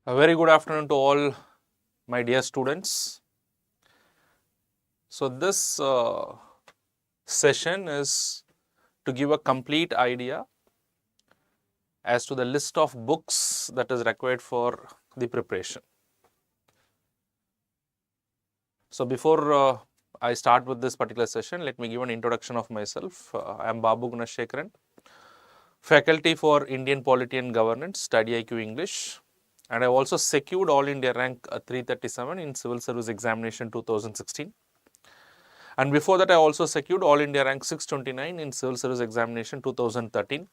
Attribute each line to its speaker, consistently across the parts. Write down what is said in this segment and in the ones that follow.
Speaker 1: A very good afternoon to all my dear students. So, this session is to give a complete idea as to the list of books that is required for the preparation. So, before I start with this particular session, let me give an introduction of myself. I am BABU Gunashekaran, faculty for Indian Polity and Governance, StudyIQ English, and I have also secured All India rank 337 in Civil Service Examination 2016. And before that, I also secured All India rank 629 in Civil Service Examination 2013.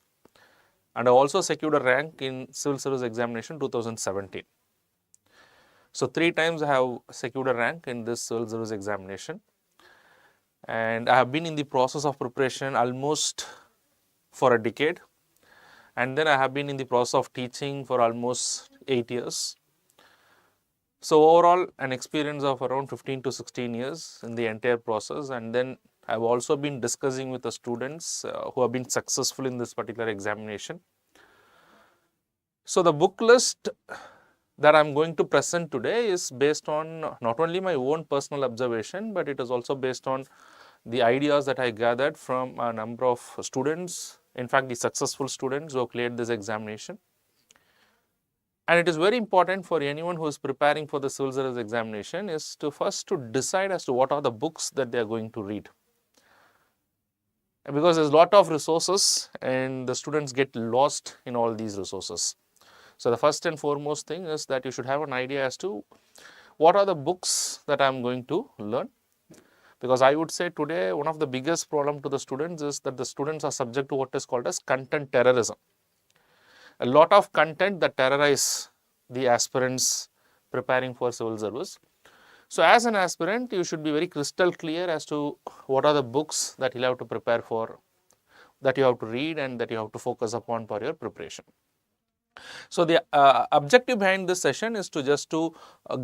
Speaker 1: And I also secured a rank in Civil Service Examination 2017. So, 3 times I have secured a rank in this Civil Service Examination. And I have been in the process of preparation almost for a decade. And then I have been in the process of teaching for almost 8 years. So, overall an experience of around 15 to 16 years in the entire process, and then I have also been discussing with the students who have been successful in this particular examination. So, the book list that I am going to present today is based on not only my own personal observation, but it is also based on the ideas that I gathered from a number of students, in fact the successful students who have cleared this examination. And it is very important for anyone who is preparing for the civil service examination is to first to decide as to what are the books that they are going to read. Because there is a lot of resources and the students get lost in all these resources. So, the first and foremost thing is that you should have an idea as to what are the books that I am going to learn. Because I would say today one of the biggest problem to the students is that the students are subject to what is called as content terrorism. A lot of content that terrorize the aspirants preparing for civil service. So, as an aspirant, you should be very crystal clear as to what are the books that you have to prepare for, that you have to read and that you have to focus upon for your preparation. So, the objective behind this session is to just to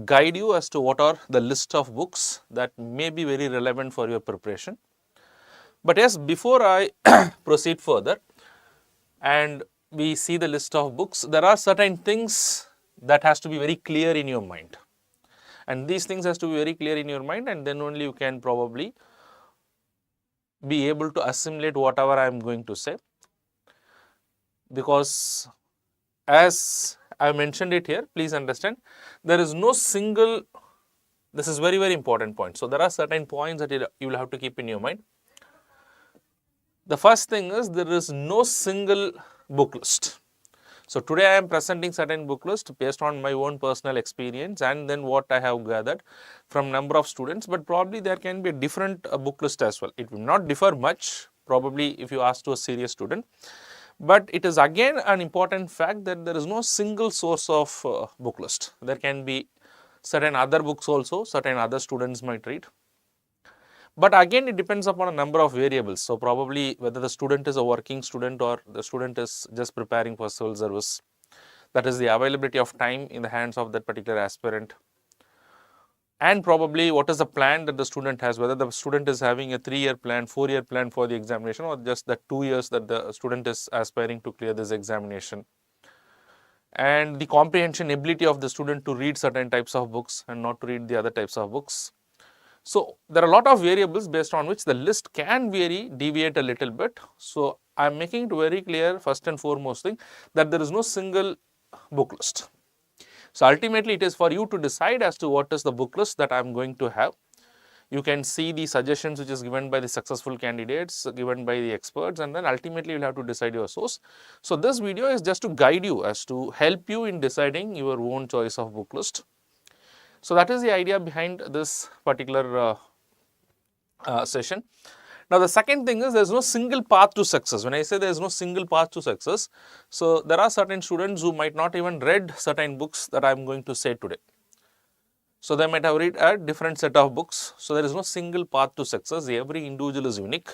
Speaker 1: guide you as to what are the list of books that may be very relevant for your preparation. But yes, before I proceed further and we see the list of books, there are certain things that has to be very clear in your mind, and these things has to be very clear in your mind, and then only you can probably be able to assimilate whatever I am going to say. Because as I mentioned it here, please understand, there is no single, this is very important point. So, there are certain points that you will have to keep in your mind. The first thing is there is no single book list. So, today I am presenting certain book list based on my own personal experience and then what I have gathered from number of students, but probably there can be a different book list as well. It will not differ much probably if you ask to a serious student, but it is again an important fact that there is no single source of book list. There can be certain other books also, certain other students might read. But again, it depends upon a number of variables. So, probably whether the student is a working student or the student is just preparing for civil service, that is the availability of time in the hands of that particular aspirant, and probably what is the plan that the student has, whether the student is having a 3-year plan, 4-year plan for the examination, or just the 2 years that the student is aspiring to clear this examination, and the comprehension ability of the student to read certain types of books and not to read the other types of books. So, there are a lot of variables based on which the list can vary, deviate a little bit. So, I am making it very clear first and foremost thing that there is no single book list. So, ultimately it is for you to decide as to what is the book list that I am going to have. You can see the suggestions which is given by the successful candidates, given by the experts, and then ultimately you will have to decide your source. So, this video is just to guide you as to help you in deciding your own choice of book list. So, that is the idea behind this particular session. Now, the second thing is there is no single path to success. When I say there is no single path to success, so there are certain students who might not even read certain books that I am going to say today. So, they might have read a different set of books. So, there is no single path to success. Every individual is unique.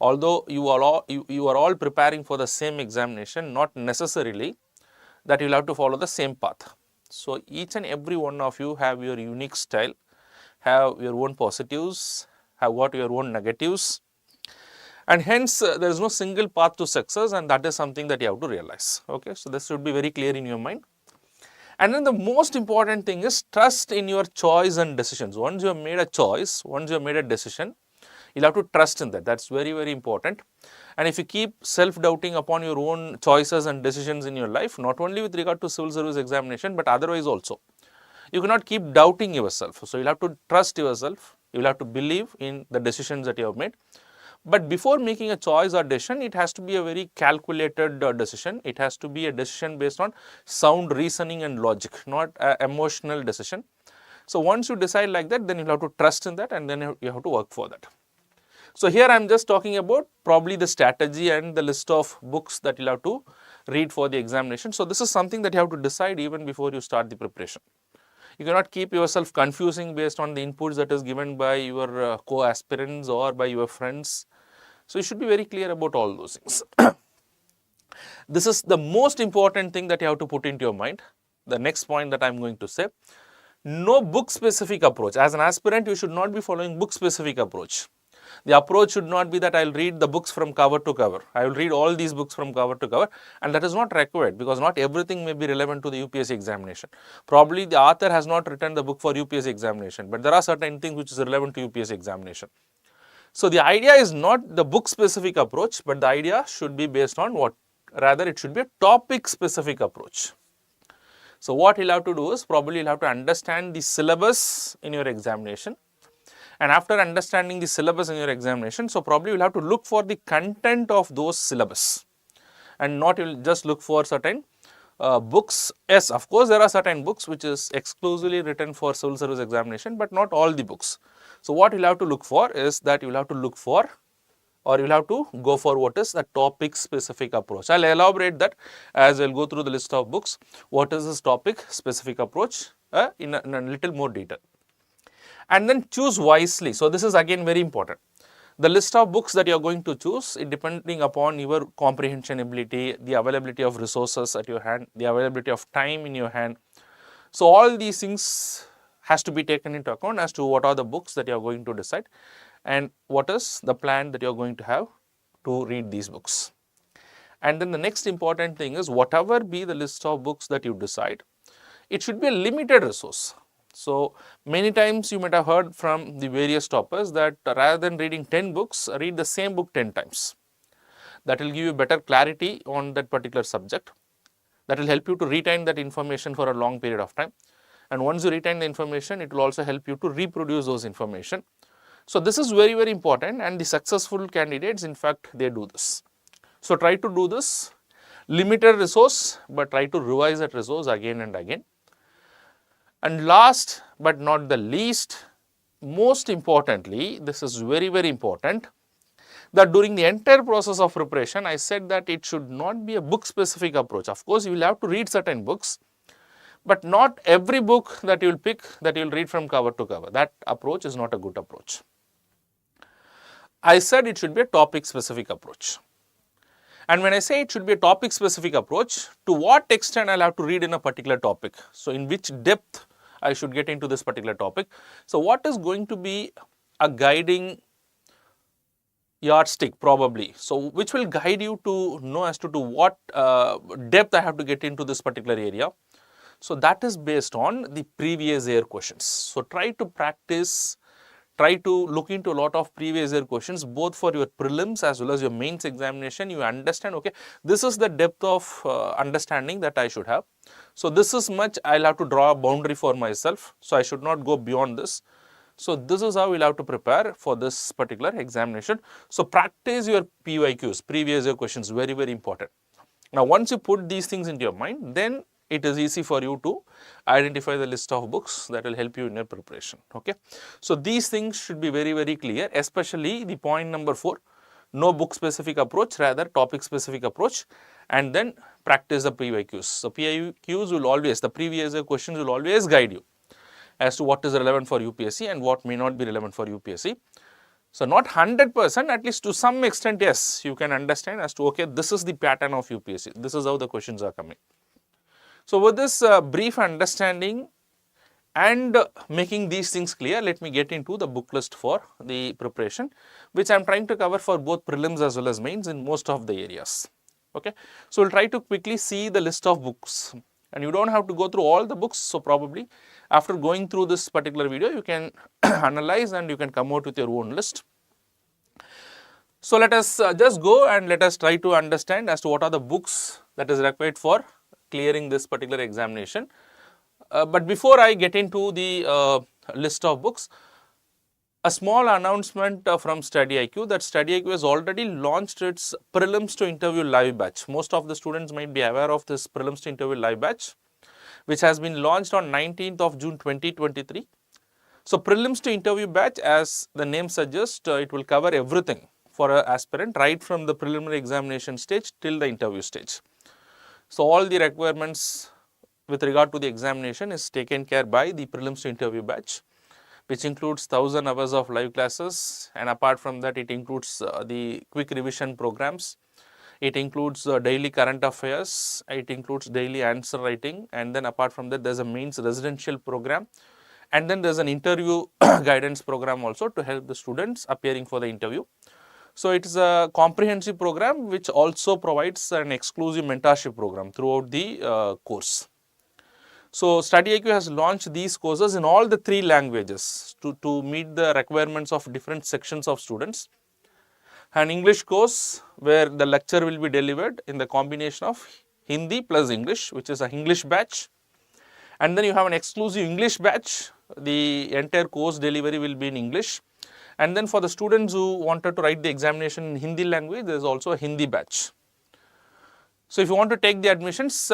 Speaker 1: Although you are all preparing for the same examination, not necessarily that you will have to follow the same path. So, each and every one of you have your unique style, have your own positives, have got your own negatives, and hence there is no single path to success, and that is something that you have to realize. Okay, so this should be very clear in your mind. And then the most important thing is trust in your choice and decisions. Once you have made a choice, once you have made a decision, you'll have to trust in that. That's very, very important. And if you keep self-doubting upon your own choices and decisions in your life, not only with regard to civil service examination, but otherwise also, you cannot keep doubting yourself. So, you'll have to trust yourself. You will have to believe in the decisions that you have made. But before making a choice or decision, it has to be a very calculated decision. It has to be a decision based on sound reasoning and logic, not an emotional decision. So, once you decide like that, then you have to trust in that, and then you have to work for that. So, here I am just talking about probably the strategy and the list of books that you will have to read for the examination. So, this is something that you have to decide even before you start the preparation. You cannot keep yourself confusing based on the inputs that is given by your co-aspirants or by your friends. So, you should be very clear about all those things. This is the most important thing that you have to put into your mind. The next point that I am going to say, no book specific approach. As an aspirant, you should not be following book specific approach. The approach should not be that I will read the books from cover to cover. I will read all these books from cover to cover, and that is not required because not everything may be relevant to the UPSC examination. Probably the author has not written the book for UPSC examination, but there are certain things which is relevant to UPSC examination. So, the idea is not the book specific approach, but the idea should be based on what? Rather, it should be a topic specific approach. So, what you will have to do is probably you will have to understand the syllabus in your examination. And after understanding the syllabus in your examination, so probably you will have to look for the content of those syllabus and not you will just look for certain books. Yes, of course, there are certain books which is exclusively written for civil service examination, but not all the books. So, what you will have to look for is that you will have to look for, or you will have to go for what is the topic specific approach. I will elaborate that as I will go through the list of books, what is this topic specific approach in a little more detail. And then choose wisely. So, this is again very important. The list of books that you are going to choose, it depending upon your comprehension ability, the availability of resources at your hand, the availability of time in your hand. So, all these things has to be taken into account as to what are the books that you are going to decide and what is the plan that you are going to have to read these books. And then the next important thing is whatever be the list of books that you decide, it should be a limited resource. So, many times you might have heard from the various toppers that rather than reading 10 books, read the same book 10 times. That will give you better clarity on that particular subject. That will help you to retain that information for a long period of time. And once you retain the information, it will also help you to reproduce those information. So, this is very, very important, and the successful candidates, in fact, they do this. So, try to do this, limited resource, but try to revise that resource again and again. And last but not the least, most importantly, this is very, very important, that during the entire process of preparation, I said that it should not be a book specific approach. Of course, you will have to read certain books, but not every book that you will pick that you will read from cover to cover. That approach is not a good approach. I said it should be a topic specific approach. And when I say it should be a topic specific approach, to what extent I will have to read in a particular topic. So, in which depth I should get into this particular topic. So, what is going to be a guiding yardstick probably. So, which will guide you to know as to what depth I have to get into this particular area. So, that is based on the previous year questions. So, try to practice, try to look into a lot of previous year questions both for your prelims as well as your mains examination. You understand, okay, this is the depth of understanding that I should have. So, this is much I will have to draw a boundary for myself. So, I should not go beyond this. So, this is how we will have to prepare for this particular examination. So, practice your PYQs, previous year questions, very, very important. Now, once you put these things into your mind, then it is easy for you to identify the list of books that will help you in your preparation. Okay. So, these things should be very, very clear, especially the point number 4, no book specific approach, rather topic specific approach, and then practice the PYQs. So, PYQs will always, the previous year questions will always guide you as to what is relevant for UPSC and what may not be relevant for UPSC. So, not 100%, at least to some extent, yes, you can understand as to, okay, this is the pattern of UPSC, this is how the questions are coming. So, with this brief understanding and making these things clear, let me get into the book list for the preparation, which I am trying to cover for both prelims as well as mains in most of the areas. Okay. So, we will try to quickly see the list of books and you don't have to go through all the books. So probably after going through this particular video, you can analyze and you can come out with your own list. So let us just go and let us try to understand as to what are the books that is required for clearing this particular examination. But before I get into the list of books, a small announcement from StudyIQ that StudyIQ has already launched its Prelims to Interview live batch. Most of the students might be aware of this Prelims to Interview live batch, which has been launched on 19th of June 2023. So Prelims to Interview batch, as the name suggests, it will cover everything for an aspirant right from the preliminary examination stage till the interview stage. So all the requirements with regard to the examination is taken care by the Prelims to Interview batch, which includes 1000 hours of live classes, and apart from that it includes the quick revision programs, it includes daily current affairs, it includes daily answer writing, and then apart from that there is a mains residential program, and then there is an interview guidance program also to help the students appearing for the interview. So it is a comprehensive program which also provides an exclusive mentorship program throughout the course. So StudyIQ has launched these courses in all the 3 languages to meet the requirements of different sections of students. An English course where the lecture will be delivered in the combination of Hindi plus English, which is a English batch, and then you have an exclusive English batch. The entire course delivery will be in English, and then for the students who wanted to write the examination in Hindi language, there is also a Hindi batch. So if you want to take the admissions,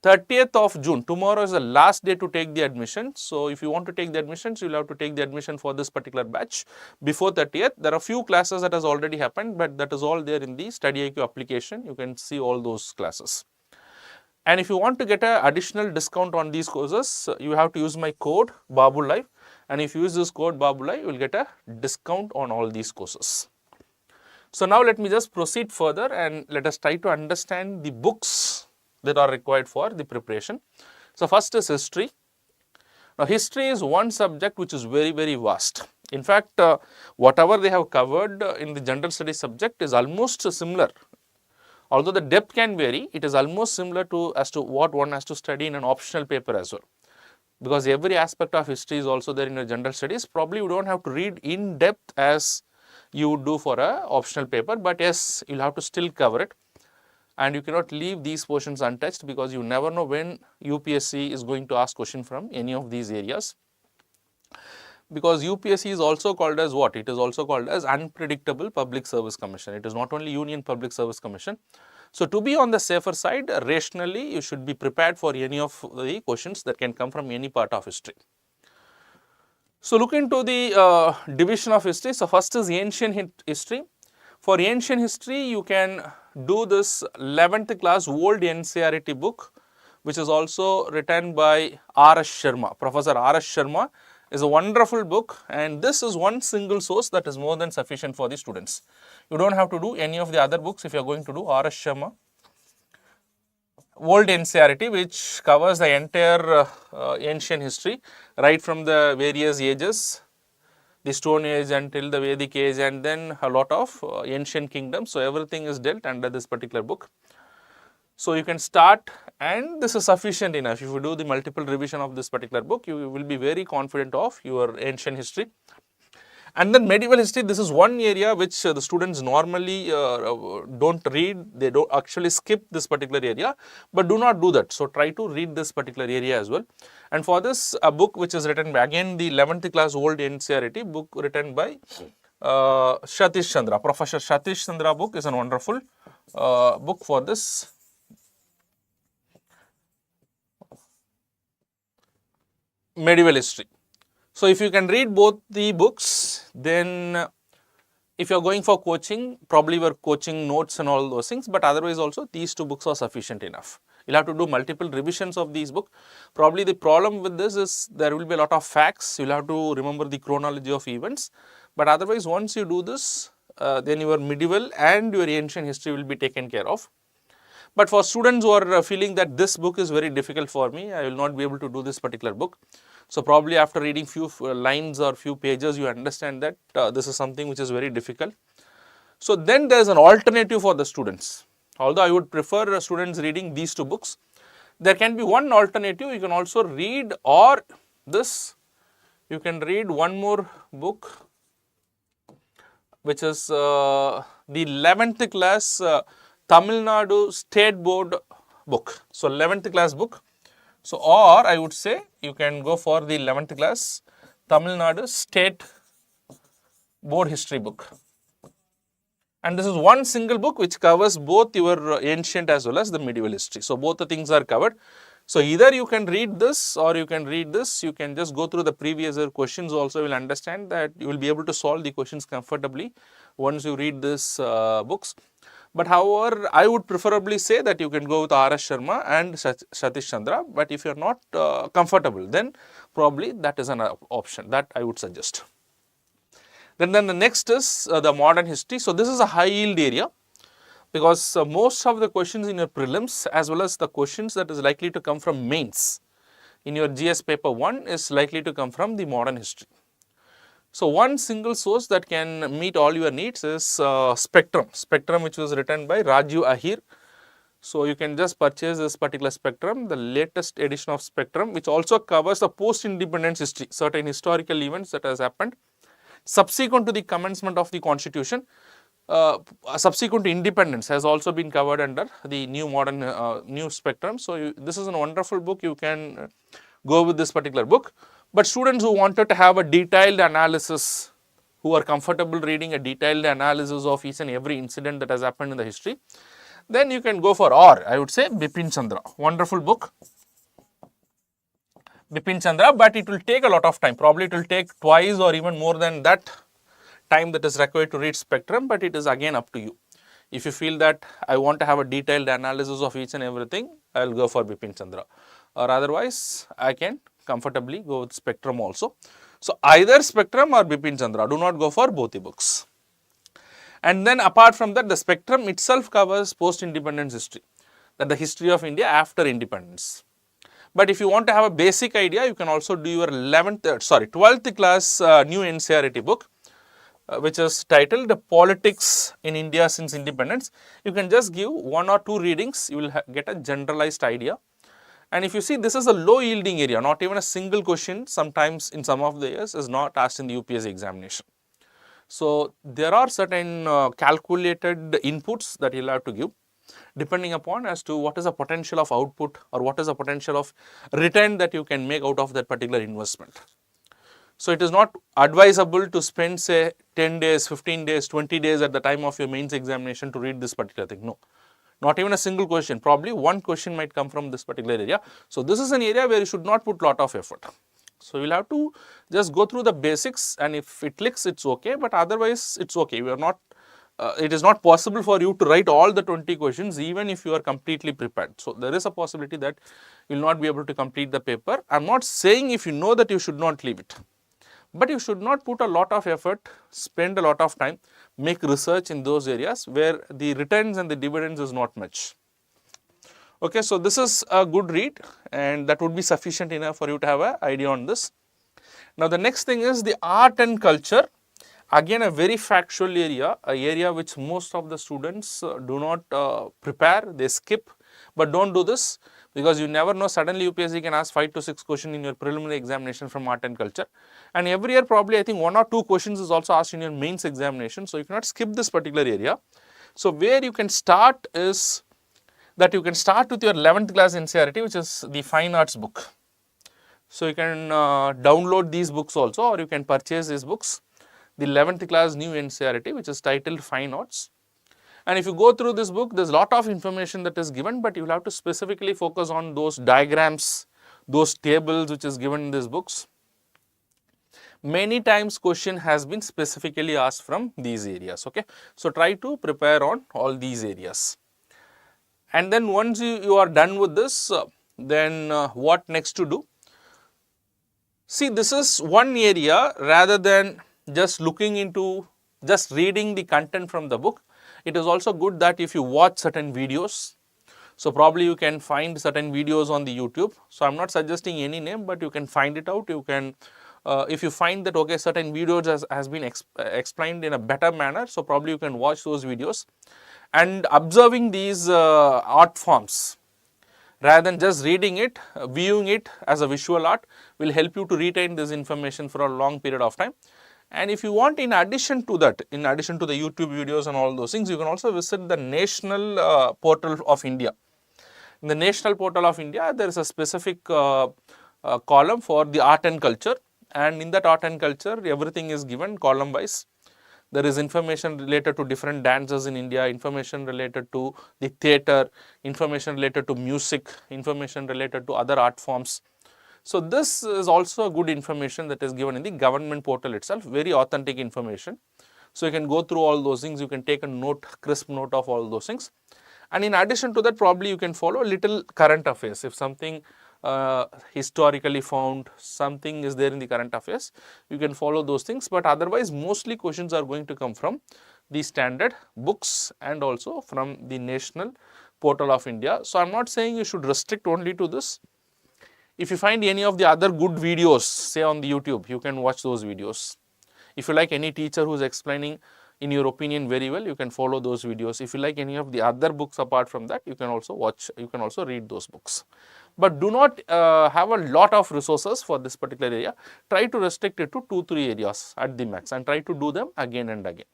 Speaker 1: 30th of June, tomorrow is the last day to take the admission. So if you want to take the admissions, you will have to take the admission for this particular batch before 30th. There are few classes that has already happened, but that is all there in the StudyIQ application. You can see all those classes. And if you want to get an additional discount on these courses, you have to use my code BABU Live, and if you use this code BABU Live, you will get a discount on all these courses. So now let me just proceed further and let us try to understand the books that are required for the preparation. So first is history. Now history is one subject which is very, very vast. In fact, whatever they have covered in the general studies subject is almost similar. Although the depth can vary, it is almost similar to as to what one has to study in an optional paper as well. Because every aspect of history is also there in your general studies. Probably you don't have to read in depth as you would do for a optional paper, but yes, you'll have to still cover it. And you cannot leave these portions untouched because you never know when UPSC is going to ask question from any of these areas. Because UPSC is also called as what? It is also called as Unpredictable Public Service Commission. It is not only Union Public Service Commission. So to be on the safer side, rationally you should be prepared for any of the questions that can come from any part of history. So look into the division of history. So first is ancient history. For ancient history, you can do this 11th class old NCERT book, which is also written by R.S. Sharma. Professor R.S. Sharma is a wonderful book, and this is one single source that is more than sufficient for the students. You don't have to do any of the other books if you are going to do R.S. Sharma. Old NCERT, which covers the entire ancient history, right from the various ages, the Stone Age until the Vedic age, and then a lot of ancient kingdoms. So everything is dealt under this particular book. So you can start, and this is sufficient enough. If you do the multiple revision of this particular book, you will be very confident of your ancient history. And then medieval history, this is one area which the students normally don't read. They don't actually skip this particular area, but do not do that. So try to read this particular area as well. And for this, a book which is written by, again, the 11th class old NCERT book written by Satish Chandra. Professor Satish Chandra book is a wonderful book for this. Medieval history. So if you can read both the books, then if you are going for coaching, probably your coaching notes and all those things, but otherwise also these two books are sufficient enough. You'll have to do multiple revisions of these books. Probably the problem with this is there will be a lot of facts. You'll have to remember the chronology of events, but otherwise once you do this, then your medieval and your ancient history will be taken care of. But for students who are feeling that this book is very difficult for me, I will not be able to do this particular book. So probably after reading few lines or few pages, you understand that this is something which is very difficult. So then there is an alternative for the students. Although I would prefer students reading these two books, There can be one alternative, you can also read, or this, you can read one more book, which is the 11th class Tamil Nadu State Board book. So 11th class book. So, or I would say you can go for the 11th class Tamil Nadu State Board History book. And this is one single book which covers both your ancient as well as the medieval history. So, both the things are covered. So, either you can read this or you can read this, you can just go through the previous year questions also, you will understand that you will be able to solve the questions comfortably once you read this books. But however, I would preferably say that you can go with R.S. Sharma and Satish Chandra, but if you are not comfortable, then probably that is an option that I would suggest. Then the next is the modern history. So, this is a high yield area, because most of the questions in your prelims as well as the questions that is likely to come from mains in your GS paper 1 is likely to come from the modern history. So, one single source that can meet all your needs is Spectrum, which was written by Rajiv Ahir. So, you can just purchase this particular Spectrum, the latest edition of Spectrum, which also covers the post-independence history, certain historical events that has happened subsequent to the commencement of the constitution. Subsequent to independence has also been covered under the new modern new Spectrum. So, this is a wonderful book, you can go with this particular book. But students who wanted to have a detailed analysis, who are comfortable reading a detailed analysis of each and every incident that has happened in the history, then you can go for, or I would say, Bipin Chandra, wonderful book, Bipin Chandra, but it will take a lot of time, probably it will take twice or even more than that time that is required to read Spectrum, but it is again up to you. If you feel that I want to have a detailed analysis of each and everything, I will go for Bipin Chandra, or otherwise I can comfortably go with Spectrum also. So, either Spectrum or Bipin Chandra, do not go for both the books. And then apart from that, the Spectrum itself covers post-independence history, that the history of India after independence. But if you want to have a basic idea, you can also do your 12th class new NCERT book, which is titled Politics in India Since Independence. You can just give 1 or 2 readings, you will get a generalized idea. And if you see, this is a low yielding area, not even a single question sometimes in some of the years is not asked in the UPSC examination. So, there are certain calculated inputs that you will have to give, depending upon as to what is the potential of output or what is the potential of return that you can make out of that particular investment. So, it is not advisable to spend say 10 days, 15 days, 20 days at the time of your mains examination to read this particular thing, no. Not even a single question, probably one question might come from this particular area. So, this is an area where you should not put lot of effort. So, you will have to just go through the basics, and if it clicks, it is okay, but otherwise it is okay. You are not, it is not possible for you to write all the 20 questions even if you are completely prepared. So, there is a possibility that you will not be able to complete the paper. I am not saying if you know that you should not leave it, but you should not put a lot of effort, spend a lot of time, make research in those areas where the returns and the dividends is not much. Okay, so this is a good read, and that would be sufficient enough for you to have an idea on this. Now, the next thing is the art and culture, again a very factual area, a area which most of the students do not prepare, they skip, but do not do this, because you never know, suddenly UPSC can ask 5 to 6 questions in your preliminary examination from art and culture, and every year probably I think 1 or 2 questions is also asked in your mains examination. So, you cannot skip this particular area. So, where you can start is that you can start with your 11th class NCERT, which is the fine arts book. So, you can download these books also, or you can purchase these books, the 11th class new NCERT, which is titled Fine Arts. And if you go through this book, there is a lot of information that is given, but you will have to specifically focus on those diagrams, those tables which is given in these books. Many times question has been specifically asked from these areas, okay. So, try to prepare on all these areas. And then once you are done with this, then what next to do? See, this is one area, rather than just looking into, just reading the content from the book. It is also good that if you watch certain videos, so probably you can find certain videos on the YouTube. So, I am not suggesting any name, but you can find it out. You can, if you find that okay, certain videos has been explained in a better manner, so probably you can watch those videos. And observing these art forms, rather than just reading it, viewing it as a visual art will help you to retain this information for a long period of time. And if you want, in addition to that, in addition to the YouTube videos and all those things, you can also visit the National Portal of India. In the National Portal of India, there is a specific column for the art and culture, and in that art and culture, everything is given column wise. There is information related to different dances in India, information related to the theatre, information related to music, information related to other art forms. So, this is also a good information that is given in the government portal itself, very authentic information. So, you can go through all those things, you can take a note, crisp note of all those things. And in addition to that, probably you can follow a little current affairs. If something historically found, something is there in the current affairs, you can follow those things. But otherwise, mostly questions are going to come from the standard books and also from the National Portal of India. So, I am not saying you should restrict only to this. If you find any of the other good videos, say on the YouTube, you can watch those videos. If you like any teacher who is explaining in your opinion very well, you can follow those videos. If you like any of the other books apart from that, you can also watch, you can also read those books. But do not have a lot of resources for this particular area. Try to restrict it to 2-3 areas at the max and try to do them again and again.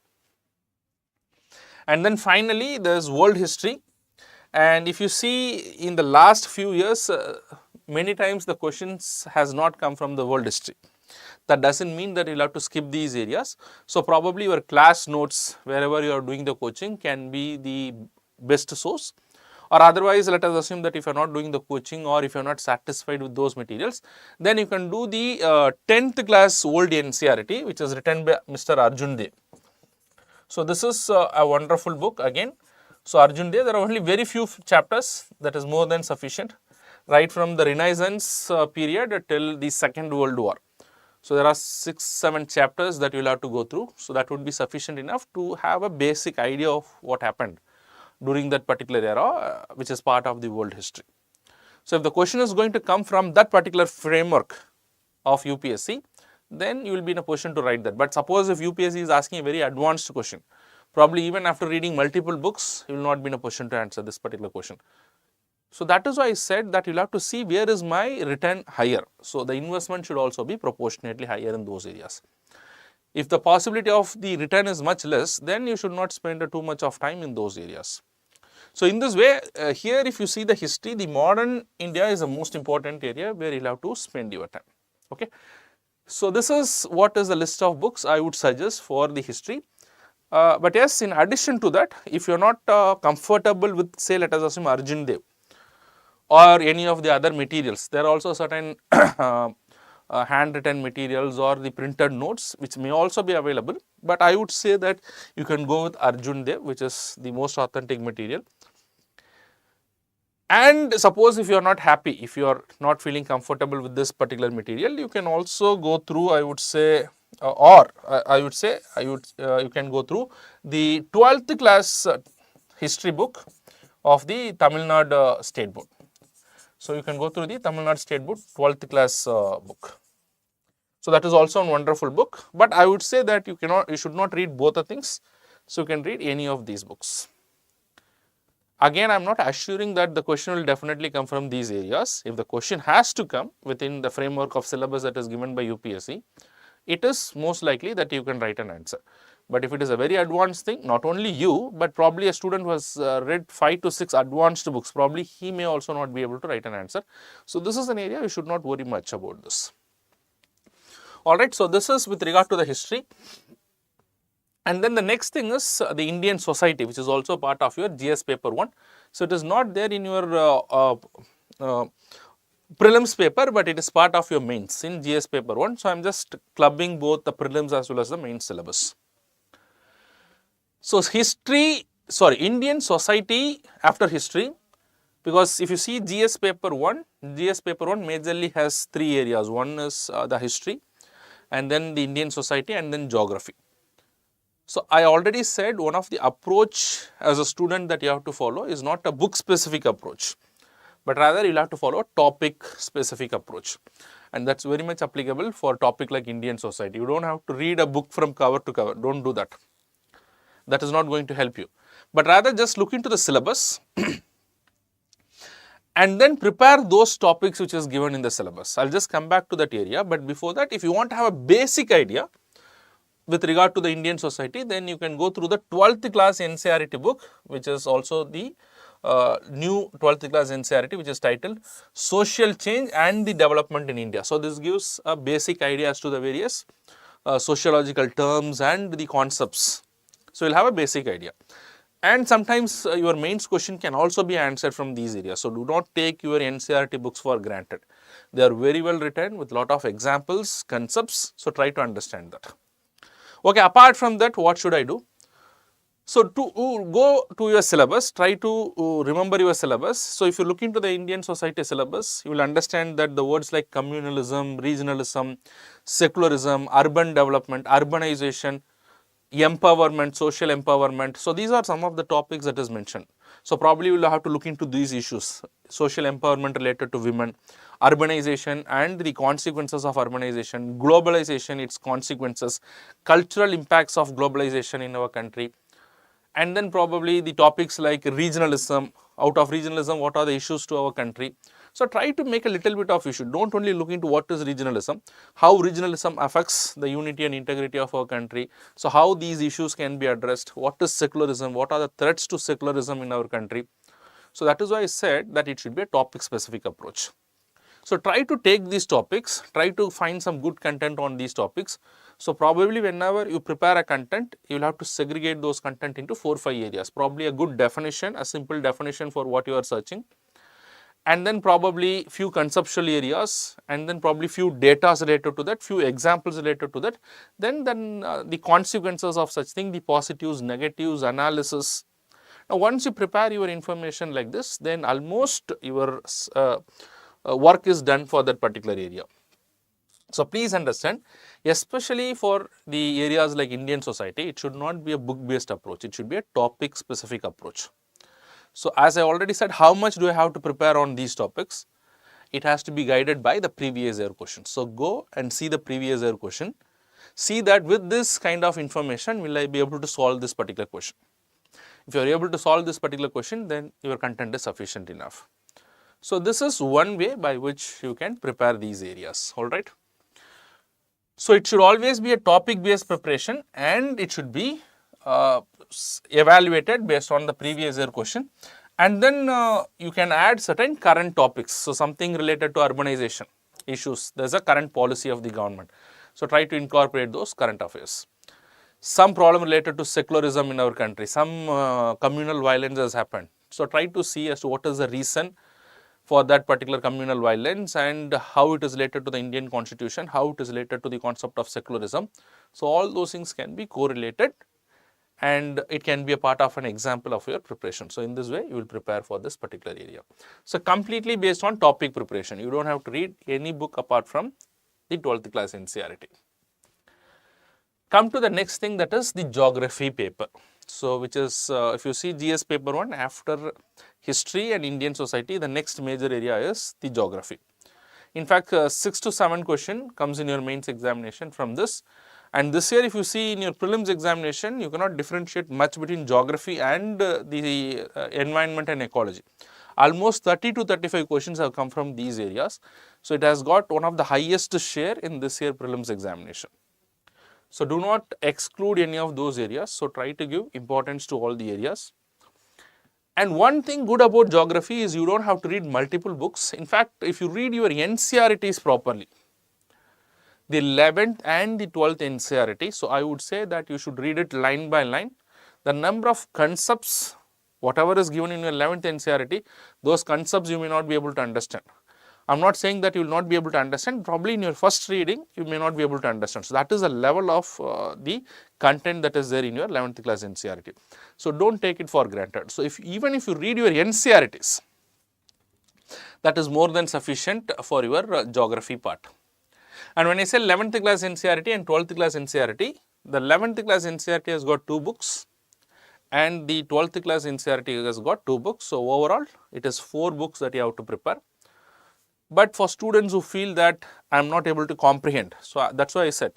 Speaker 1: And then finally, there is world history. And if you see in the last few years, many times the questions has not come from the world history. That does not mean that you will have to skip these areas. So, probably your class notes wherever you are doing the coaching can be the best source, or otherwise let us assume that if you are not doing the coaching or if you are not satisfied with those materials, then you can do the 10th class old NCERT, which is written by Mr. Arjun Dev. So, this is a wonderful book again. So, Arjun Dev, there are only very few chapters, that is more than sufficient, right from the Renaissance period till the Second World War. So, there are 6-7 chapters that you will have to go through. So, that would be sufficient enough to have a basic idea of what happened during that particular era, which is part of the world history. So, if the question is going to come from that particular framework of UPSC, then you will be in a position to write that. But suppose if UPSC is asking a very advanced question, probably even after reading multiple books, you will not be in a position to answer this particular question. So, that is why I said that you will have to see where is my return higher. So, the investment should also be proportionately higher in those areas. If the possibility of the return is much less, then you should not spend too much of time in those areas. So, in this way, here if you see the history, the modern India is the most important area where you will have to spend your time. Okay. So, this is what is the list of books I would suggest for the history. But yes, in addition to that, if you are not comfortable with, say, let us assume Arjun Dev or any of the other materials, there are also certain handwritten materials or the printed notes which may also be available, but I would say that you can go with Arjun Dev, which is the most authentic material. And suppose if you are not happy, if you are not feeling comfortable with this particular material, you can also go through, I would say, you can go through the 12th class history book of the Tamil Nadu State Board. So, you can go through the Tamil Nadu State Board 12th class book. So, that is also a wonderful book, but I would say that you should not read both the things. So, you can read any of these books. Again, I am not assuring that the question will definitely come from these areas. If the question has to come within the framework of syllabus that is given by UPSC, it is most likely that you can write an answer. But if it is a very advanced thing, not only you, but probably a student who has read 5 to 6 advanced books, probably he may also not be able to write an answer. So, this is an area you should not worry much about this. Alright, so this is with regard to the history. And then the next thing is the Indian society, which is also part of your GS paper 1. So, it is not there in your prelims paper, but it is part of your mains in GS paper 1. So, I am just clubbing both the prelims as well as the main syllabus. So, Indian society after history, because if you see GS paper 1 majorly has 3 areas. One is the history, and then the Indian society, and then geography. So, I already said one of the approach as a student that you have to follow is not a book specific approach, but rather you will have to follow a topic specific approach, and that is very much applicable for a topic like Indian society. You do not have to read a book from cover to cover, do not do that. That is not going to help you, but rather just look into the syllabus and then prepare those topics which is given in the syllabus. I'll just come back to that area, but before that, if you want to have a basic idea with regard to the Indian society, then you can go through the 12th class NCERT book, which is also the new 12th class NCERT, which is titled Social Change and the Development in India. So, this gives a basic idea as to the various sociological terms and the concepts. So, you will have a basic idea. And sometimes your mains question can also be answered from these areas. So, do not take your NCERT books for granted. They are very well written with lot of examples, concepts. So, try to understand that. Okay, apart from that, what should I do? So, to go to your syllabus, try to remember your syllabus. So, if you look into the Indian society syllabus, you will understand that the words like communalism, regionalism, secularism, urban development, urbanization, empowerment, social empowerment. So, these are some of the topics that is mentioned. So, probably you will have to look into these issues: social empowerment related to women, urbanization and the consequences of urbanization, globalization, its consequences, cultural impacts of globalization in our country, and then probably the topics like regionalism. Out of regionalism, what are the issues to our country? So, try to make a little bit of issue. Do not only look into what is regionalism, how regionalism affects the unity and integrity of our country. So, how these issues can be addressed, what is secularism, what are the threats to secularism in our country. So, that is why I said that it should be a topic specific approach. So, try to take these topics, try to find some good content on these topics. So, probably whenever you prepare a content, you will have to segregate those content into 4-5 areas. Probably a good definition, a simple definition for what you are searching, and then probably few conceptual areas, and then probably few data related to that, few examples related to that, then the consequences of such thing, the positives, negatives, analysis. Now, once you prepare your information like this, then almost your work is done for that particular area. So, please understand, especially for the areas like Indian society, it should not be a book based approach, it should be a topic specific approach. So, as I already said, how much do I have to prepare on these topics? It has to be guided by the previous year question. So, go and see the previous year question, see that with this kind of information will I be able to solve this particular question. If you are able to solve this particular question, then your content is sufficient enough. So, this is one way by which you can prepare these areas, alright. So, it should always be a topic based preparation, and it should be evaluated based on the previous year question, and then you can add certain current topics. So, something related to urbanization issues, there is a current policy of the government. So, try to incorporate those current affairs. Some problem related to secularism in our country, some communal violence has happened. So, try to see as to what is the reason for that particular communal violence and how it is related to the Indian constitution, how it is related to the concept of secularism. So, all those things can be correlated and it can be a part of an example of your preparation. So, in this way you will prepare for this particular area. So, completely based on topic preparation, you do not have to read any book apart from the 12th class NCERT. Come to the next thing, that is the geography paper. So, which is if you see GS paper 1, after history and Indian society, the next major area is the geography. In fact, 6 to 7 question comes in your mains examination from this, and this year if you see in your prelims examination, you cannot differentiate much between geography and the environment and ecology. Almost 30 to 35 questions have come from these areas. So, it has got one of the highest share in this year prelims examination. So, do not exclude any of those areas. So, try to give importance to all the areas. And one thing good about geography is you do not have to read multiple books. In fact, if you read your NCERTs properly, the 11th and the 12th NCERT, so I would say that you should read it line by line. The number of concepts, whatever is given in your 11th NCERT, those concepts you may not be able to understand. I am not saying that you will not be able to understand, probably in your first reading you may not be able to understand. So, that is the level of the content that is there in your 11th class NCERT. So, do not take it for granted. So, even if you read your NCERTs, that is more than sufficient for your geography part. And when I say 11th class NCERT and 12th class NCERT, the 11th class NCERT has got 2 books and the 12th class NCERT has got 2 books. So, overall it is 4 books that you have to prepare. But for students who feel that I am not able to comprehend, so that is why I said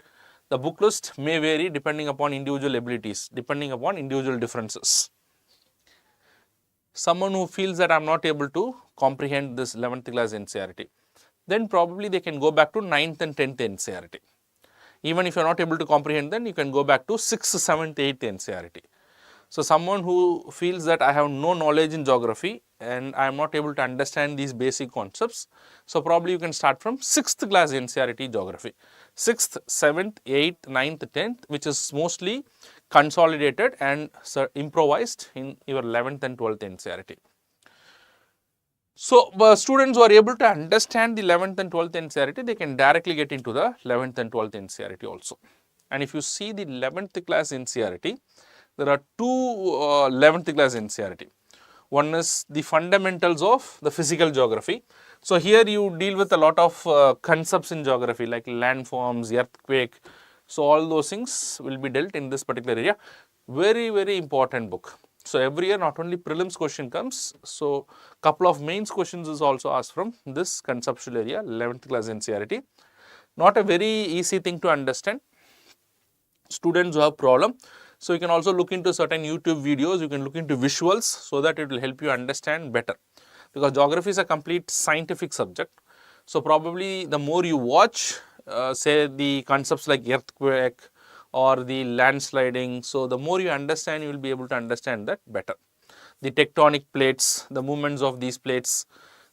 Speaker 1: the book list may vary depending upon individual abilities, depending upon individual differences. someone who feels that I am not able to comprehend this 11th class NCERT, then probably they can go back to 9th and 10th NCERT. Even if you are not able to comprehend, then you can go back to 6th, 7th, 8th NCERT. So, someone who feels that I have no knowledge in geography and I am not able to understand these basic concepts, so probably you can start from 6th class NCERT geography. 6th, 7th, 8th, 9th, 10th, which is mostly consolidated and improvised in your 11th and 12th NCERT. So, students who are able to understand the 11th and 12th NCERT, they can directly get into the 11th and 12th NCERT also. And if you see the 11th class NCERT, there are two 11th class NCERT. One is the fundamentals of the physical geography. So, here you deal with a lot of concepts in geography like landforms, earthquake. So, all those things will be dealt in this particular area. Very, very important book. So, every year not only prelims question comes, so couple of mains questions is also asked from this conceptual area, 11th class NCERT. Not a very easy thing to understand. Students who have problem, so you can also look into certain YouTube videos, you can look into visuals so that it will help you understand better, because geography is a complete scientific subject. So, probably the more you watch say the concepts like earthquake or the landsliding, so the more you understand, you will be able to understand that better. The tectonic plates, the movements of these plates.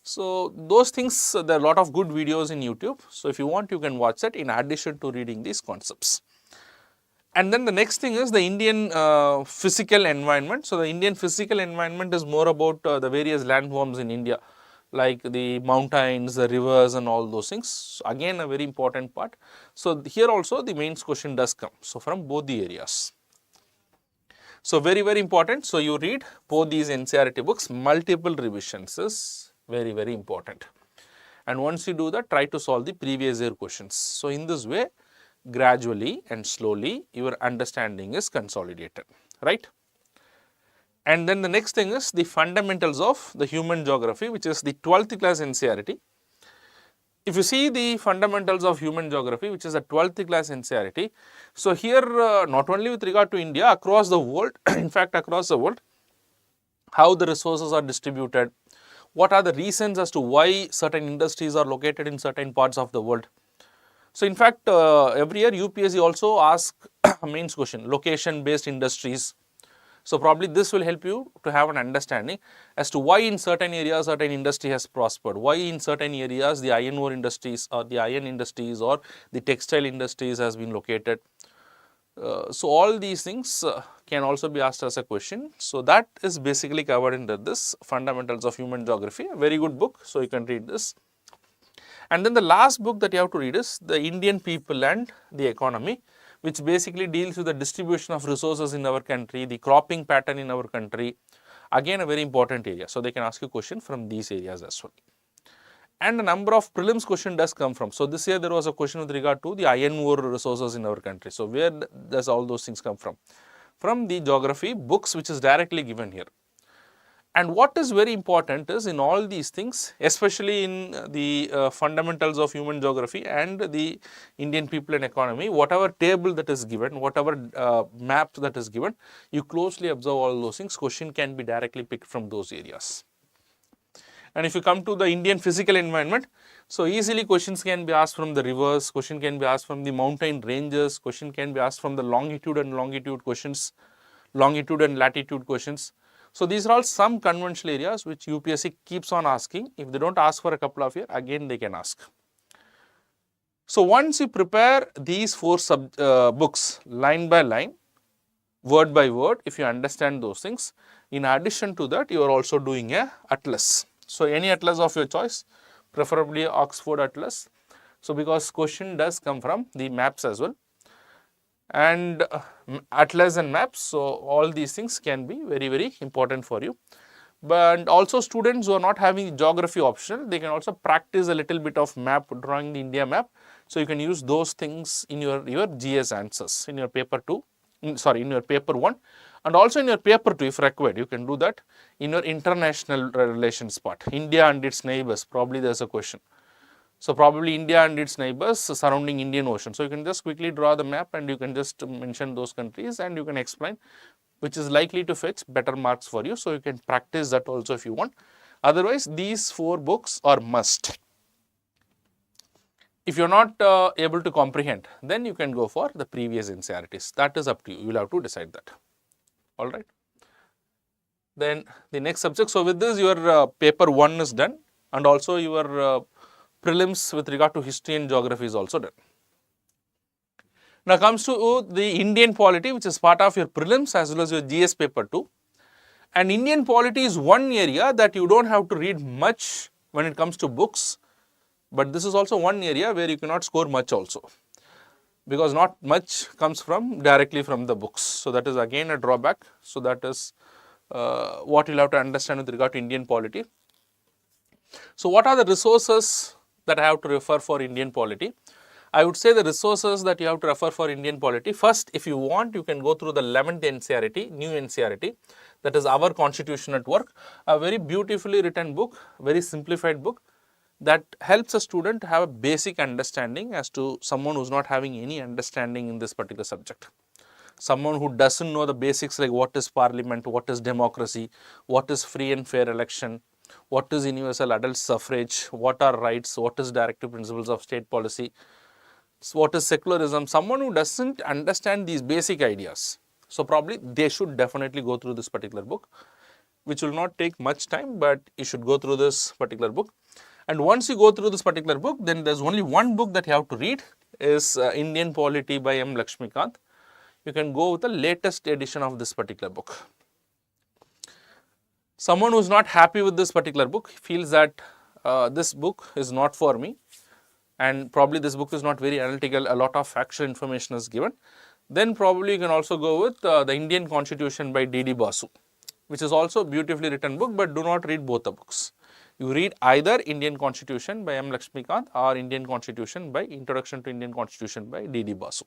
Speaker 1: So, those things, there are a lot of good videos in YouTube. So, if you want, you can watch that in addition to reading these concepts. And then the next thing is the Indian physical environment. So, the Indian physical environment is more about the various landforms in India, like the mountains, the rivers and all those things. So, again a very important part. So, here also the mains question does come. So, from both the areas. So, very, very important. So, you read both these NCERT books, multiple revisions is very, very important. And once you do that, try to solve the previous year questions. So, in this way, gradually and slowly your understanding is consolidated, right? And then the next thing is the fundamentals of the human geography, which is the 12th class NCERT. If you see the fundamentals of human geography, which is a 12th class NCERT, so here not only with regard to India, across the world, in fact across the world, how the resources are distributed, what are the reasons as to why certain industries are located in certain parts of the world. So, in fact, every year UPSC also asks mains question, location based industries. So, probably this will help you to have an understanding as to why in certain areas certain industry has prospered, why in certain areas the iron ore industries or the iron industries or the textile industries has been located. So, all these things can also be asked as a question. So, that is basically covered under this fundamentals of human geography, a very good book. So, you can read this. And then the last book that you have to read is the Indian People and the Economy, which basically deals with the distribution of resources in our country, the cropping pattern in our country, again a very important area. So, they can ask you a question from these areas as well. And a number of prelims question does come from. So, this year there was a question with regard to the iron ore resources in our country. So, where does all those things come from? From the geography books, which is directly given here. And what is very important is in all these things, especially in the fundamentals of human geography and the Indian People and Economy, whatever table that is given, whatever map that is given, you closely observe all those things, question can be directly picked from those areas. And if you come to the Indian physical environment, so easily questions can be asked from the rivers, question can be asked from the mountain ranges, question can be asked from the longitude and longitude questions, longitude and latitude questions. So, these are all some conventional areas which UPSC keeps on asking. If they do not ask for a couple of years, again they can ask. So, once you prepare these four books line by line, word by word, if you understand those things, in addition to that, you are also doing a atlas. So, any atlas of your choice, preferably Oxford atlas. So, because question does come from the maps as well, and atlas and maps. So, all these things can be very, very important for you. But also students who are not having geography option, they can also practice a little bit of map, drawing the India map. So, you can use those things in your GS answers in your paper 2, in your paper 1, and also in your paper 2 if required. You can do that in your international relations part, India and its neighbors, probably there is a question. So, probably India and its neighbors surrounding Indian Ocean. So, you can just quickly draw the map and you can just mention those countries and you can explain. which is likely to fetch better marks for you. So, you can practice that also if you want. Otherwise, these 4 books are must. If you are not able to comprehend, then you can go for the previous NCERTs. That is up to you. You will have to decide that. All right. Then the next subject. So, with this your paper 1 is done, and also your prelims with regard to history and geography is also done. Now comes to the Indian polity, which is part of your prelims as well as your GS paper 2. And Indian polity is one area that you don't have to read much when it comes to books, but this is also one area where you cannot score much also, because not much comes directly from the books. So, that is again a drawback. So, that is what you will have to understand with regard to Indian polity. So, what are the resources that I have to refer for Indian polity? I would say the resources that you have to refer for Indian polity. First, if you want, you can go through the 11th NCERT, new NCERT, that is Our Constitution at Work, a very beautifully written book, very simplified book that helps a student to have a basic understanding as to someone who is not having any understanding in this particular subject. Someone who doesn't know the basics like what is parliament, what is democracy, what is free and fair election, what is universal adult suffrage, what are rights, what is directive principles of state policy, what is secularism. Someone who doesn't understand these basic ideas, so probably they should definitely go through this particular book, which will not take much time, but you should go through this particular book. And once you go through this particular book, then there is only one book that you have to read, is Indian Polity by M. Lakshmikant. You can go with the latest edition of this particular book. Someone who is not happy with this particular book, feels that this book is not for me, and probably this book is not very analytical, a lot of factual information is given, then probably you can also go with the Indian Constitution by D.D. Basu, which is also a beautifully written book, but do not read both the books. You read either Indian Constitution by M. Lakshmikant or Indian Constitution by Introduction to Indian Constitution by D.D. Basu.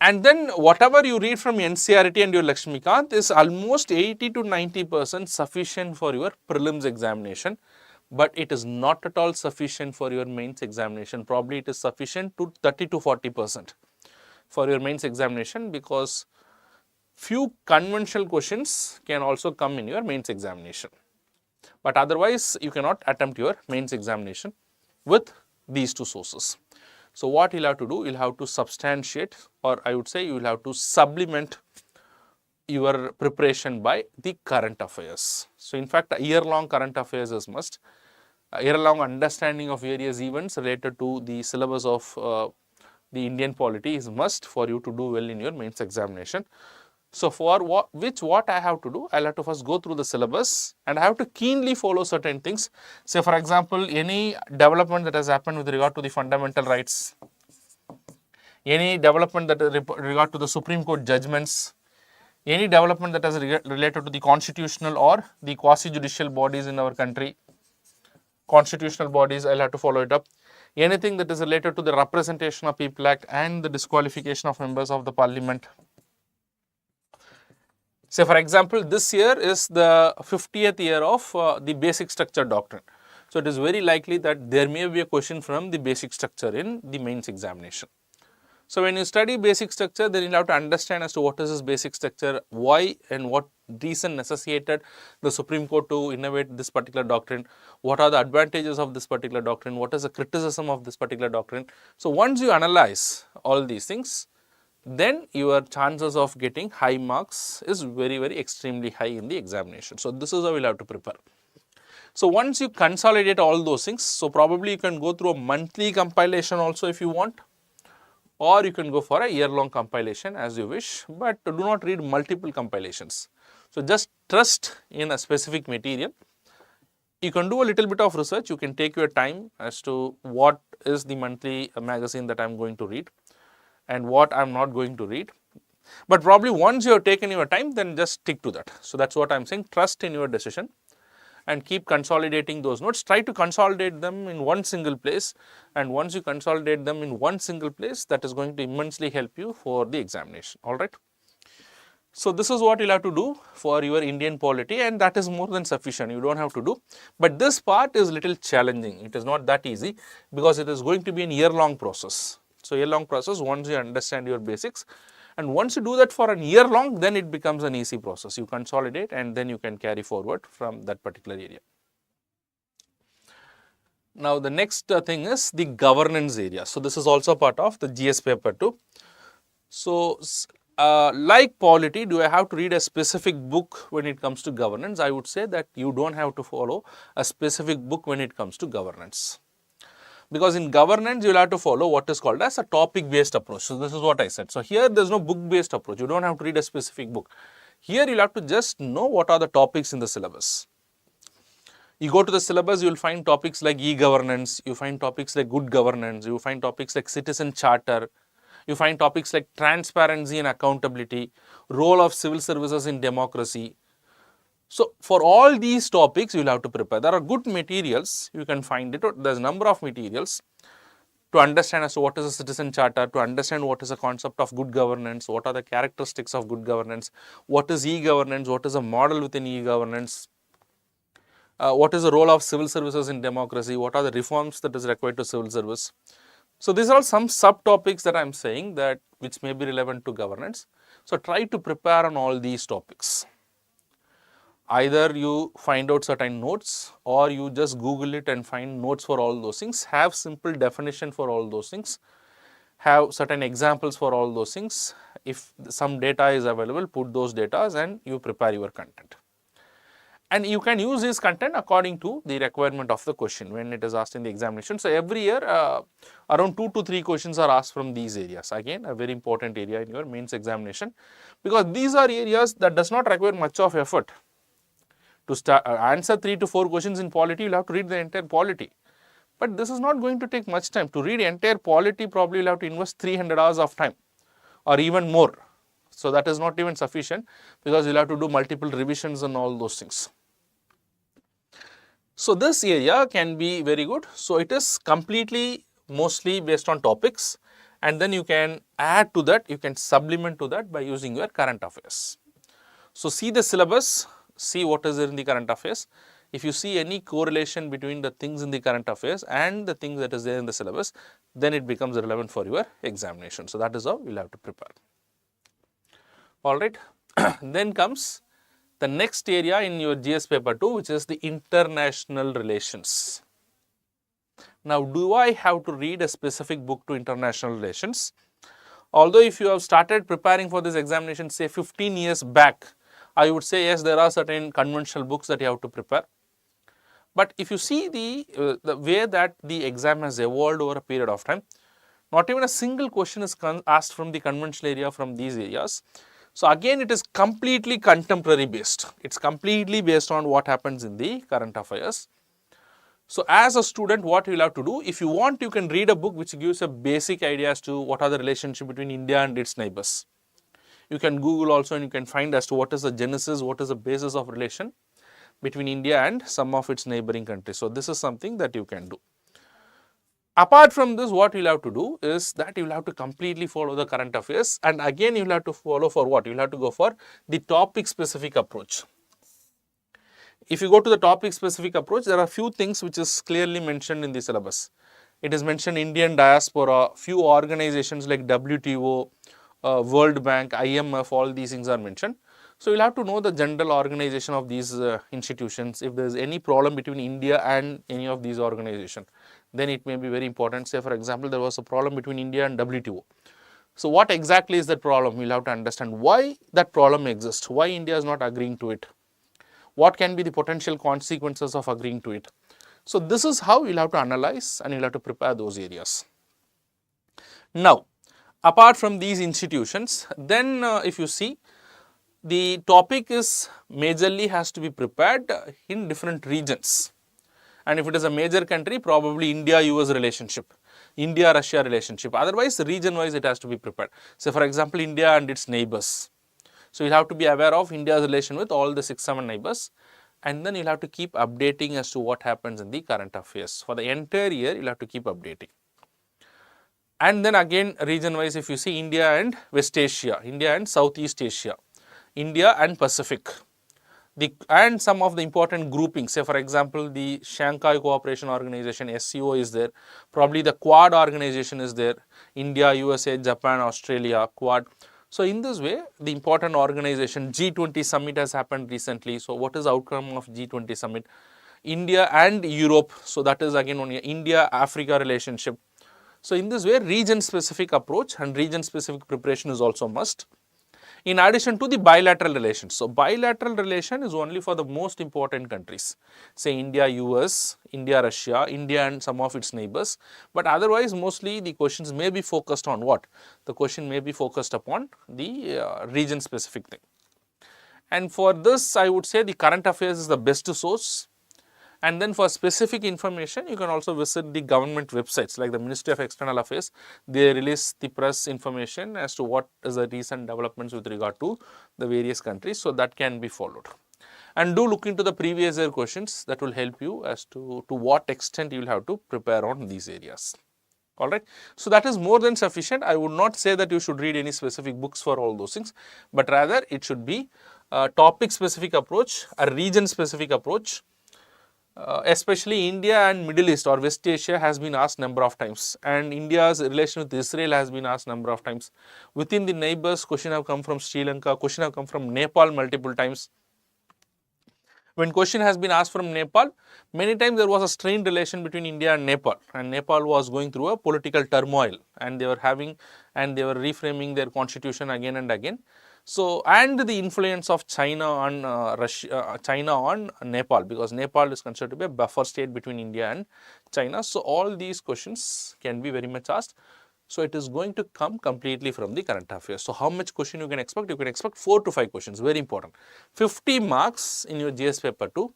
Speaker 1: And then whatever you read from NCERT and your Lakshmikant is almost 80 to 90% sufficient for your prelims examination, but it is not at all sufficient for your mains examination. Probably it is sufficient to 30 to 40% for your mains examination, because few conventional questions can also come in your mains examination. But otherwise, you cannot attempt your mains examination with these two sources. So, what you will have to do, you will have to substantiate, or I would say you will have to supplement your preparation by the current affairs. So, in fact, a year-long current affairs is must. A year-long understanding of various events related to the syllabus of the Indian polity is must for you to do well in your mains examination. So, for what I have to do, I will have to first go through the syllabus and I have to keenly follow certain things. Say for example, any development that has happened with regard to the fundamental rights, any development that regard to the Supreme Court judgments, any development that is related to the constitutional or the quasi-judicial bodies in our country, constitutional bodies, I will have to follow it up. Anything that is related to the Representation of People Act and the disqualification of members of the Parliament. Say for example, this year is the 50th year of the basic structure doctrine. So, it is very likely that there may be a question from the basic structure in the mains examination. So, when you study basic structure, then you will have to understand as to what is this basic structure, why and what reason necessitated the Supreme Court to innovate this particular doctrine, what are the advantages of this particular doctrine, what is the criticism of this particular doctrine. So, once you analyze all these things, then your chances of getting high marks is very extremely high in the examination. So, this is how we will have to prepare. So, once you consolidate all those things, so probably you can go through a monthly compilation also if you want, or you can go for a year-long compilation as you wish, but do not read multiple compilations. So, just trust in a specific material. You can do a little bit of research, you can take your time as to what is the monthly magazine that I am going to read and what I am not going to read. But probably once you have taken your time, then just stick to that. So, that is what I am saying, trust in your decision and keep consolidating those notes. Try to consolidate them in one single place, and once you consolidate them in one single place, that is going to immensely help you for the examination, alright. So, this is what you will have to do for your Indian polity, and that is more than sufficient, you do not have to do. But this part is little challenging, it is not that easy because it is going to be a year-long process. So, year-long process once you understand your basics, And once you do that for a year long, then it becomes an easy process. You consolidate and then you can carry forward from that particular area. Now, the next thing is the governance area. So, this is also part of the GS paper 2. So, like polity, do I have to read a specific book when it comes to governance? I would say that you don't have to follow a specific book when it comes to governance. Because in governance, you will have to follow what is called as a topic based approach. So, this is what I said. So, here there is no book based approach. You don't have to read a specific book. Here you will have to just know what are the topics in the syllabus. You go to the syllabus, you will find topics like e-governance, you find topics like good governance, you find topics like citizen charter, you find topics like transparency and accountability, role of civil services in democracy. So, for all these topics, you will have to prepare. There are good materials, you can find it, there is a number of materials to understand as to what is a citizen charter, to understand what is the concept of good governance, what are the characteristics of good governance, what is e-governance, what is a model within e-governance, what is the role of civil services in democracy, what are the reforms that is required to civil service. So, these are all some subtopics that I am saying that which may be relevant to governance. So, try to prepare on all these topics. Either you find out certain notes or you just Google it and find notes for all those things, have simple definition for all those things, have certain examples for all those things. If some data is available, put those data and you prepare your content. And you can use this content according to the requirement of the question when it is asked in the examination. So, every year around 2 to 3 questions are asked from these areas. Again, a very important area in your mains examination, because these are areas that does not require much of effort. To answer 3 to 4 questions in polity, you will have to read the entire polity. But this is not going to take much time. To read entire polity, probably you will have to invest 300 hours of time or even more. So, that is not even sufficient, because you will have to do multiple revisions and all those things. So, this area can be very good. So, it is completely mostly based on topics, and then you can add to that, you can supplement to that by using your current affairs. So, see the syllabus, see what is there in the current affairs. If you see any correlation between the things in the current affairs and the things that is there in the syllabus, then it becomes relevant for your examination. So, that is how you will have to prepare. Alright, then comes the next area in your GS paper 2, which is the international relations. Now, do I have to read a specific book to international relations? Although if you have started preparing for this examination say 15 years back, I would say yes, there are certain conventional books that you have to prepare. But if you see the way that the exam has evolved over a period of time, not even a single question is asked from the conventional area from these areas. So, again it is completely contemporary based, it is completely based on what happens in the current affairs. So, as a student, what you will have to do, if you want, you can read a book which gives a basic idea as to what are the relationship between India and its neighbors. You can Google also and you can find as to what is the genesis, what is the basis of relation between India and some of its neighboring countries. So, this is something that you can do. Apart from this, what you will have to do is that you will have to completely follow the current affairs, and again you will have to follow for what? You will have to go for the topic specific approach. If you go to the topic specific approach, there are few things which is clearly mentioned in the syllabus. It is mentioned Indian diaspora, few organizations like WTO, World Bank, IMF, all these things are mentioned. So, you will have to know the general organization of these institutions. If there is any problem between India and any of these organizations, then it may be very important. Say for example, there was a problem between India and WTO. So, what exactly is that problem? We will have to understand why that problem exists, why India is not agreeing to it, what can be the potential consequences of agreeing to it. So, this is how you will have to analyze and you will have to prepare those areas. Now, apart from these institutions, then if you see, the topic is majorly has to be prepared in different regions. And if it is a major country, probably India-US relationship, India-Russia relationship, otherwise region wise it has to be prepared. Say for example, India and its neighbors. So, you will have to be aware of India's relation with all the 6-7 neighbors, and then you will have to keep updating as to what happens in the current affairs. For the entire year, you will have to keep updating. And then again region wise, if you see India and West Asia, India and Southeast Asia, India and Pacific, and some of the important groupings, say for example, the Shanghai Cooperation Organization SCO is there, probably the Quad organization is there, India, USA, Japan, Australia, Quad. So in this way, the important organization G20 summit has happened recently. So what is the outcome of G20 summit? India and Europe. So that is again only India-Africa relationship. So in this way, region specific approach and region specific preparation is also must. In addition to the bilateral relations. So bilateral relation is only for the most important countries, say India, US, India, Russia, India and some of its neighbors. But otherwise, mostly the questions may be focused on what? The question may be focused upon the region specific thing. And for this, I would say the current affairs is the best source. And then for specific information, you can also visit the government websites like the Ministry of External Affairs. They release the press information as to what is the recent developments with regard to the various countries. So that can be followed. And do look into the previous year questions. That will help you as to what extent you will have to prepare on these areas. Alright. So that is more than sufficient. I would not say that you should read any specific books for all those things, but rather it should be a topic specific approach, a region specific approach. Especially India and Middle East or West Asia has been asked number of times, and India's relation with Israel has been asked number of times. Within the neighbors, question have come from Sri Lanka, question have come from Nepal multiple times. When question has been asked from Nepal, many times there was a strained relation between India and Nepal was going through a political turmoil, and they were reframing their constitution again and again. So, and the influence of China on China on Nepal, because Nepal is considered to be a buffer state between India and China. So, all these questions can be very much asked. So, it is going to come completely from the current affairs. So, how much question you can expect? You can expect 4 to 5 questions, very important. 50 marks in your GS paper 2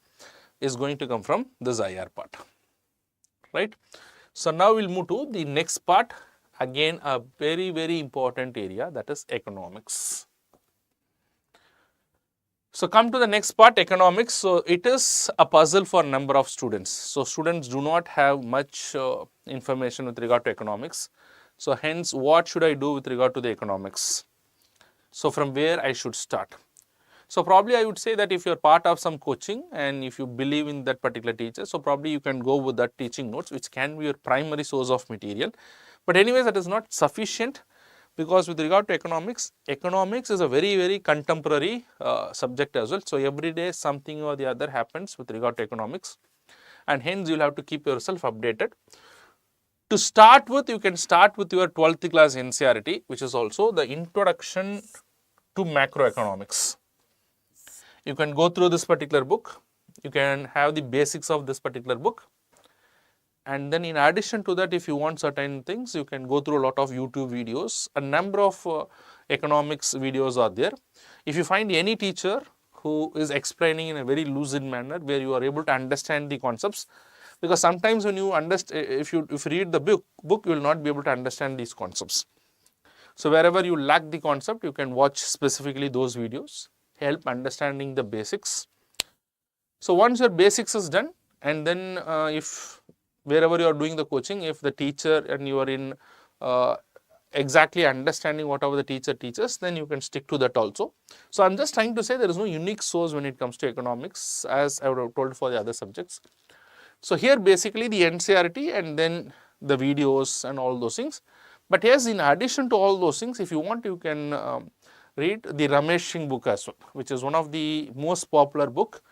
Speaker 1: is going to come from this IR part, right. So, now we will move to the next part, again a very, very important area, that is economics. So, come to the next part, economics. So, it is a puzzle for a number of students. So, students do not have much information with regard to economics. So, hence what should I do with regard to the economics? So, from where I should start? So, probably I would say that if you are part of some coaching and if you believe in that particular teacher, so probably you can go with that teaching notes, which can be your primary source of material. But anyways, that is not sufficient, because with regard to economics, economics is a very, very contemporary subject as well. So, every day something or the other happens with regard to economics, and hence you will have to keep yourself updated. To start with, you can start with your 12th class NCERT, which is also the introduction to macroeconomics. You can go through this particular book, you can have the basics of this particular book. And then in addition to that, if you want certain things, you can go through a lot of YouTube videos. A number of economics videos are there. If you find any teacher who is explaining in a very lucid manner, where you are able to understand the concepts, because sometimes when you understand, if you read the book, you will not be able to understand these concepts. So, wherever you lack the concept, you can watch specifically those videos, help understanding the basics. So, once your basics is done, and then if wherever you are doing the coaching, if the teacher and you are in exactly understanding whatever the teacher teaches, then you can stick to that also. So, I am just trying to say there is no unique source when it comes to economics, as I would have told for the other subjects. So, here basically the NCERT and then the videos and all those things. But yes, in addition to all those things, if you want, you can read the Ramesh Singh book as well, which is one of the most popular book.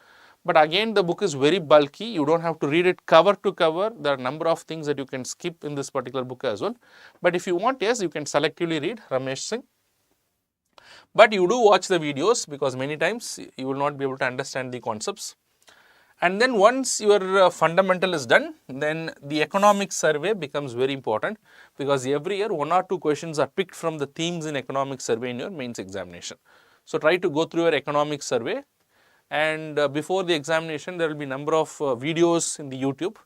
Speaker 1: But again, the book is very bulky. You don't have to read it cover to cover. There are a number of things that you can skip in this particular book as well. But if you want, yes, you can selectively read Ramesh Singh. But you do watch the videos, because many times you will not be able to understand the concepts. And then once your fundamental is done, then the economic survey becomes very important, because every year 1 or 2 questions are picked from the themes in economic survey in your mains examination. So, try to go through your economic survey, and before the examination there will be number of videos in the YouTube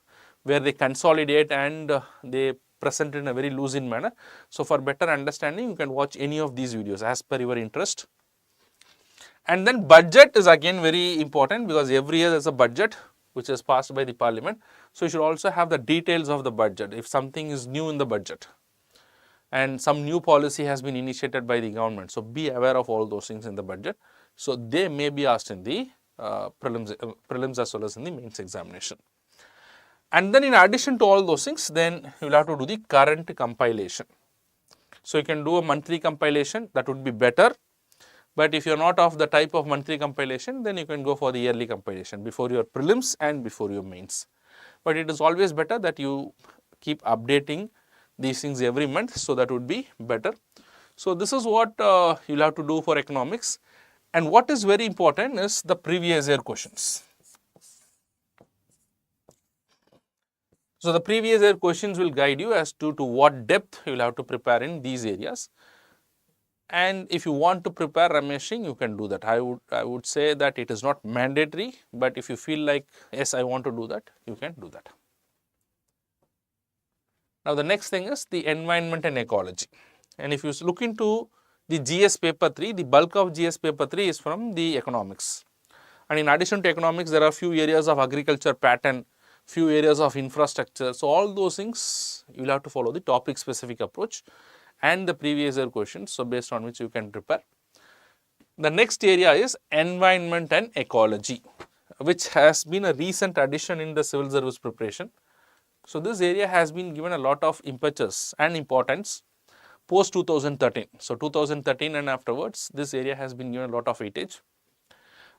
Speaker 1: where they consolidate and they present in a very lucid manner. So, for better understanding, you can watch any of these videos as per your interest. And then budget is again very important, because every year there is a budget which is passed by the parliament. So, you should also have the details of the budget. If something is new in the budget and some new policy has been initiated by the government, so be aware of all those things in the budget. So, they may be asked in the prelims as well as in the mains examination. And then in addition to all those things, then you will have to do the current compilation. So, you can do a monthly compilation, that would be better. But if you are not of the type of monthly compilation, then you can go for the yearly compilation before your prelims and before your mains. But it is always better that you keep updating these things every month, so that would be better. So, this is what you will have to do for economics, and what is very important is the previous year questions. So, the previous year questions will guide you as to what depth you will have to prepare in these areas. And if you want to prepare Rameshing, you can do that. I would say that it is not mandatory, but if you feel like, yes, I want to do that, you can do that. Now, the next thing is the environment and ecology. And if you look into the GS paper 3, the bulk of GS paper 3 is from the economics. And in addition to economics, there are few areas of agriculture pattern, few areas of infrastructure. So, all those things you will have to follow the topic specific approach and the previous year questions. So, based on which you can prepare. The next area is environment and ecology, which has been a recent addition in the civil service preparation. So, this area has been given a lot of impetus and importance post 2013. So, 2013 and afterwards, this area has been given a lot of weightage,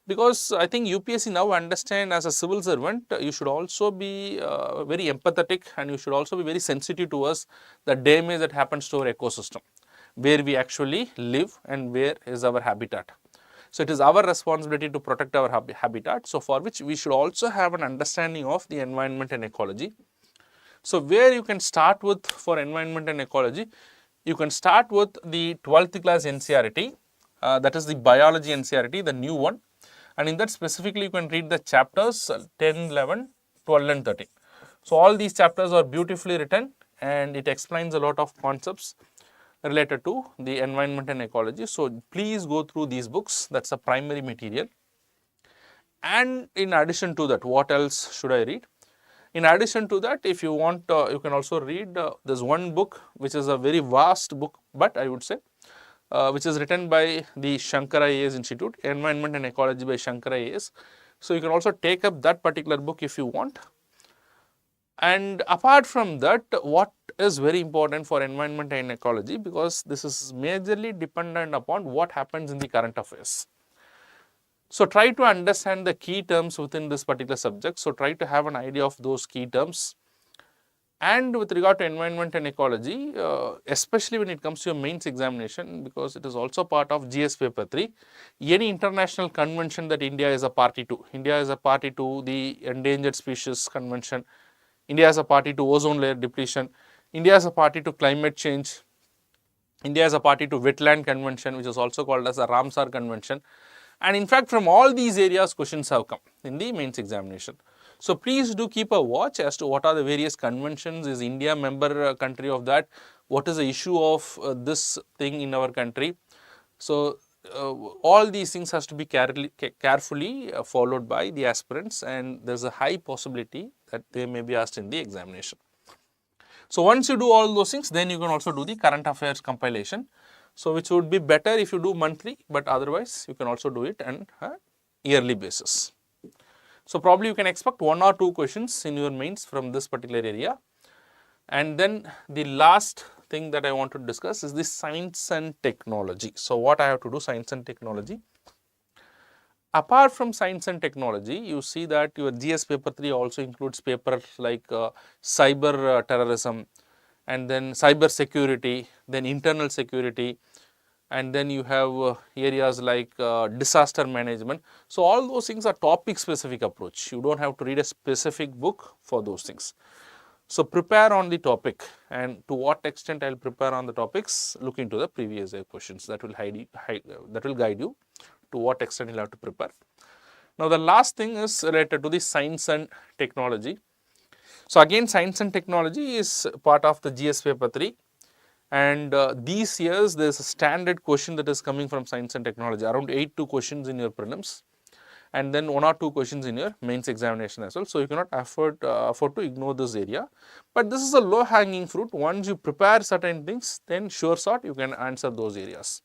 Speaker 1: because I think UPSC now understand as a civil servant, you should also be very empathetic, and you should also be very sensitive towards the damage that happens to our ecosystem, where we actually live and where is our habitat. So, it is our responsibility to protect our habitat. So, for which we should also have an understanding of the environment and ecology. So, where you can start with for environment and ecology, you can start with the 12th class NCERT, that is the biology NCERT, the new one. And in that specifically you can read the chapters 10, 11, 12 and 13. So, all these chapters are beautifully written, and it explains a lot of concepts related to the environment and ecology. So, please go through these books, that is a primary material. And in addition to that, what else should I read? In addition to that, if you want, you can also read this one book, which is a very vast book, but I would say which is written by the Shankara IAS Institute, Environment and Ecology by Shankara IAS. So, you can also take up that particular book if you want. And apart from that, what is very important for environment and ecology, because this is majorly dependent upon what happens in the current affairs. So, try to understand the key terms within this particular subject. So, try to have an idea of those key terms. And with regard to environment and ecology, especially when it comes to your mains examination, because it is also part of GS paper 3, any international convention that India is a party to, India is a party to the Endangered Species Convention, India is a party to ozone layer depletion, India is a party to climate change, India is a party to Wetland Convention, which is also called as a Ramsar Convention. And in fact, from all these areas, questions have come in the mains examination. So, please do keep a watch as to what are the various conventions. Is India member country of that? What is the issue of this thing in our country? So, all these things has to be carefully followed by the aspirants, and there is a high possibility that they may be asked in the examination. So, once you do all those things, then you can also do the current affairs compilation. So, which would be better if you do monthly, but otherwise you can also do it on a yearly basis. So, probably you can expect 1 or 2 questions in your mains from this particular area. And then the last thing that I want to discuss is the science and technology. So, what I have to do, science and technology. Apart from science and technology, you see that your GS paper 3 also includes papers like cyber terrorism, and then cyber security, then internal security, and then you have areas like disaster management. So, all those things are topic specific approach. You do not have to read a specific book for those things. So, prepare on the topic, and to what extent I will prepare on the topics, look into the previous year questions. That will guide you to what extent you will have to prepare. Now, the last thing is related to the science and technology. So, again science and technology is part of the GS paper 3, and these years there is a standard question that is coming from science and technology, around 8 to questions in your prelims, and then 1 or 2 questions in your mains examination as well. So, you cannot afford to ignore this area, but this is a low hanging fruit. Once you prepare certain things, then sure shot you can answer those areas.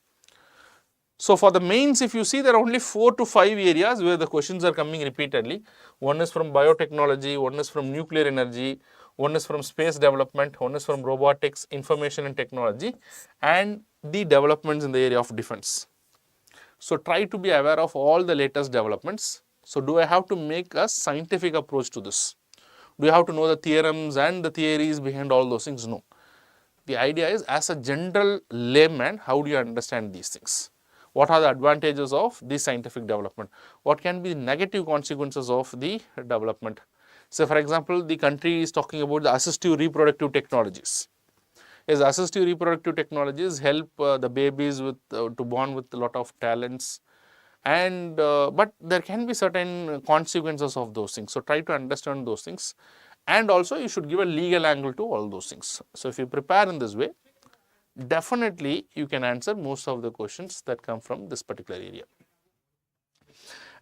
Speaker 1: So, for the mains, if you see, there are only 4 to 5 areas where the questions are coming repeatedly. One is from biotechnology, one is from nuclear energy, one is from space development, one is from robotics, information and technology, and the developments in the area of defense. So try to be aware of all the latest developments. So do I have to make a scientific approach to this? Do you have to know the theorems and the theories behind all those things? No. The idea is, as a general layman, how do you understand these things? What are the advantages of the scientific development? What can be the negative consequences of the development? So, for example, the country is talking about the assistive reproductive technologies. Yes, assistive reproductive technologies help the babies with to born with a lot of talents, and but there can be certain consequences of those things. So, try to understand those things, and also you should give a legal angle to all those things. So, if you prepare in this way, definitely you can answer most of the questions that come from this particular area.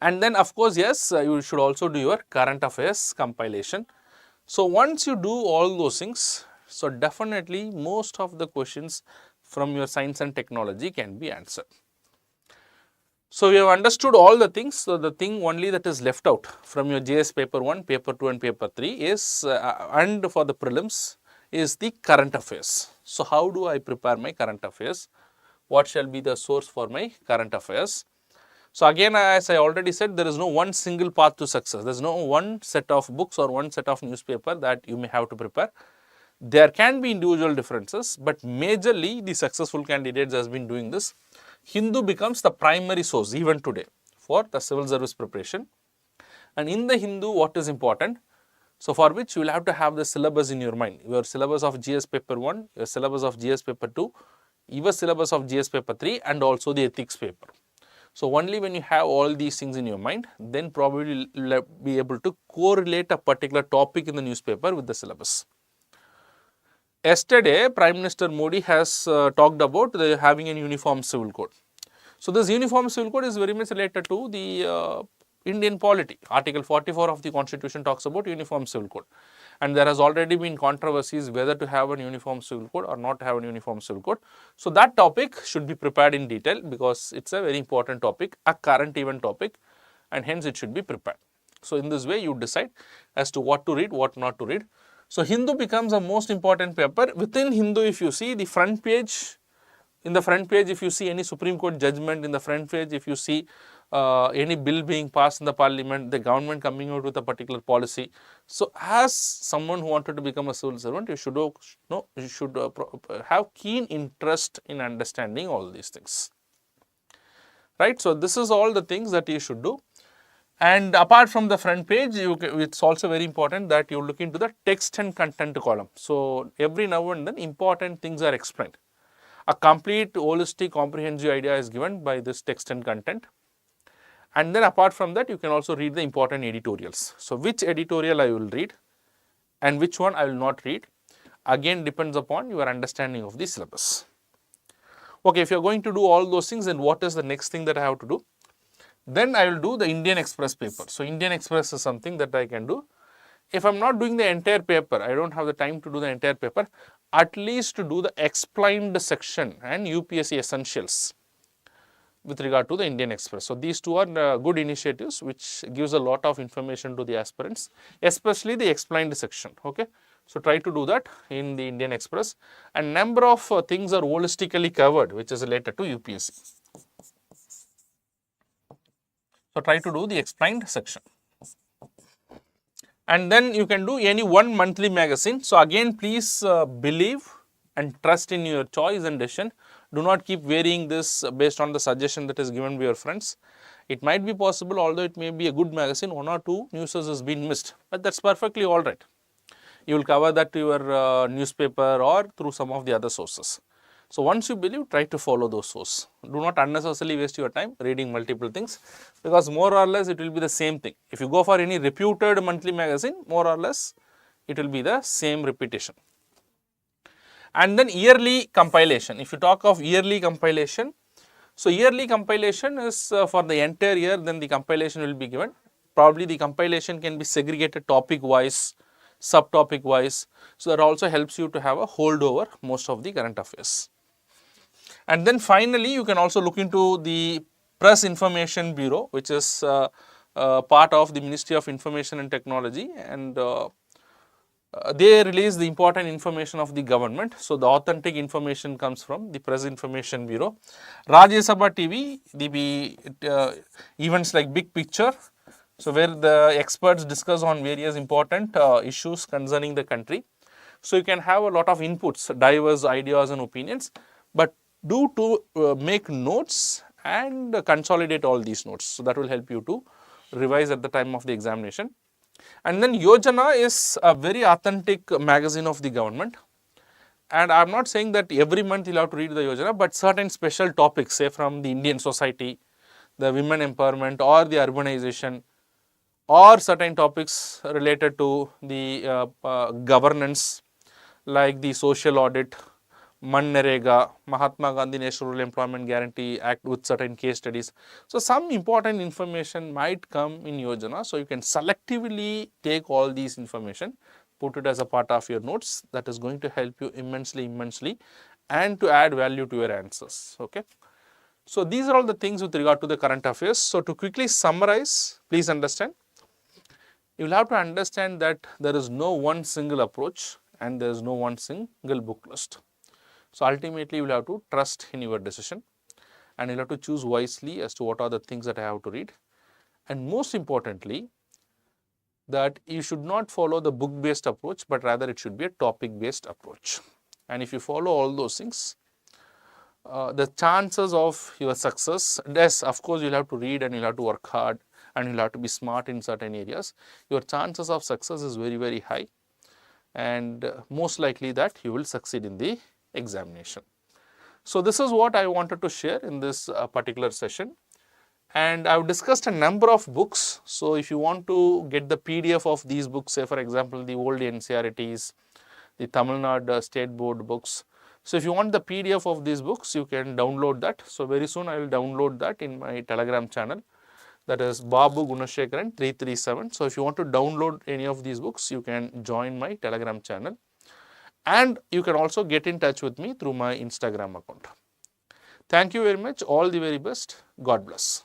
Speaker 1: And then of course, yes, you should also do your current affairs compilation. So, once you do all those things, so definitely most of the questions from your science and technology can be answered. So, we have understood all the things. So, the thing only that is left out from your JS paper 1, paper 2 and paper 3 is and for the prelims is the current affairs. So, how do I prepare my current affairs? What shall be the source for my current affairs? So, again, as I already said, there is no one single path to success. There is no one set of books or one set of newspaper that you may have to prepare. There can be individual differences, but majorly the successful candidates has been doing this. Hindu becomes the primary source even today for the civil service preparation. And in the Hindu, what is important? So, for which you will have to have the syllabus in your mind, your syllabus of GS paper 1, your syllabus of GS paper 2, your syllabus of GS paper 3 and also the ethics paper. So, only when you have all these things in your mind, then probably you will be able to correlate a particular topic in the newspaper with the syllabus. Yesterday, Prime Minister Modi has talked about having a uniform civil code. So, this uniform civil code is very much related to the Indian polity. Article 44 of the Constitution talks about uniform civil code, and there has already been controversies whether to have a uniform civil code or not have a uniform civil code. So, that topic should be prepared in detail because it is a very important topic, a current event topic, and hence it should be prepared. So, in this way you decide as to what to read, what not to read. So, Hindu becomes a most important paper. Within Hindu, if you see the front page, in the front page if you see any Supreme Court judgment, in the front page if you see any bill being passed in the parliament, the government coming out with a particular policy. So, as someone who wanted to become a civil servant, you should know, you should have keen interest in understanding all these things, right. So, this is all the things that you should do. And apart from the front page, it's also very important that you look into the text and content column. So, every now and then important things are explained. A complete holistic comprehensive idea is given by this text and content. And then apart from that, you can also read the important editorials. So, which editorial I will read and which one I will not read, again depends upon your understanding of the syllabus. Okay, if you are going to do all those things, then what is the next thing that I have to do? Then I will do the Indian Express paper. So, Indian Express is something that I can do. If I am not doing the entire paper, I do not have the time to do the entire paper, at least to do the explained section and UPSC essentials with regard to the Indian Express. So, these two are good initiatives which gives a lot of information to the aspirants, especially the explained section. Okay. So, try to do that in the Indian Express, and number of things are holistically covered which is related to UPSC. So, try to do the explained section. And then you can do any one monthly magazine. So, again please believe and trust in your choice and decision. Do not keep varying this based on the suggestion that is given by your friends. It might be possible, although it may be a good magazine, one or two news has been missed, but that is perfectly alright. You will cover that to your newspaper or through some of the other sources. So, once you believe, try to follow those sources. Do not unnecessarily waste your time reading multiple things, because more or less it will be the same thing. If you go for any reputed monthly magazine, more or less it will be the same repetition. And then yearly compilation. If you talk of yearly compilation, so yearly compilation is for the entire year, then the compilation will be given. Probably the compilation can be segregated topic wise, subtopic wise. So, that also helps you to have a holdover most of the current affairs. And then finally, you can also look into the Press Information Bureau, which is part of the Ministry of Information and Technology, and they release the important information of the government. So, the authentic information comes from the Press Information Bureau. Rajya Sabha TV, the events like Big Picture, so where the experts discuss on various important issues concerning the country. So, you can have a lot of inputs, diverse ideas and opinions, but do to make notes and consolidate all these notes. So, that will help you to revise at the time of the examination. And then Yojana is a very authentic magazine of the government. And I am not saying that every month you will have to read the Yojana, but certain special topics, say from the Indian society, the women empowerment or the urbanization, or certain topics related to the governance like the social audit, Mannerega, Mahatma Gandhi National Rural Employment Guarantee Act with certain case studies. So, some important information might come in Yojana. So, you can selectively take all these information, put it as a part of your notes. That is going to help you immensely and to add value to your answers. Okay. So, these are all the things with regard to the current affairs. So, to quickly summarize, please understand, you will have to understand that there is no one single approach and there is no one single book list. So, ultimately you will have to trust in your decision and you will have to choose wisely as to what are the things that I have to read, and most importantly that you should not follow the book based approach, but rather it should be a topic based approach. And if you follow all those things, the chances of your success, yes, of course you will have to read and you will have to work hard and you will have to be smart in certain areas. Your chances of success is very high, and most likely that you will succeed in the examination. So, this is what I wanted to share in this particular session, and I have discussed a number of books. So, if you want to get the PDF of these books, say for example the old NCERTs, the Tamil Nadu State Board books. So, if you want the PDF of these books, you can download that. So, very soon I will download that in my Telegram channel, that is BABU Gunashekaran 337. So, if you want to download any of these books, you can join my Telegram channel, and you can also get in touch with me through my Instagram account. Thank you very much. All the very best. God bless.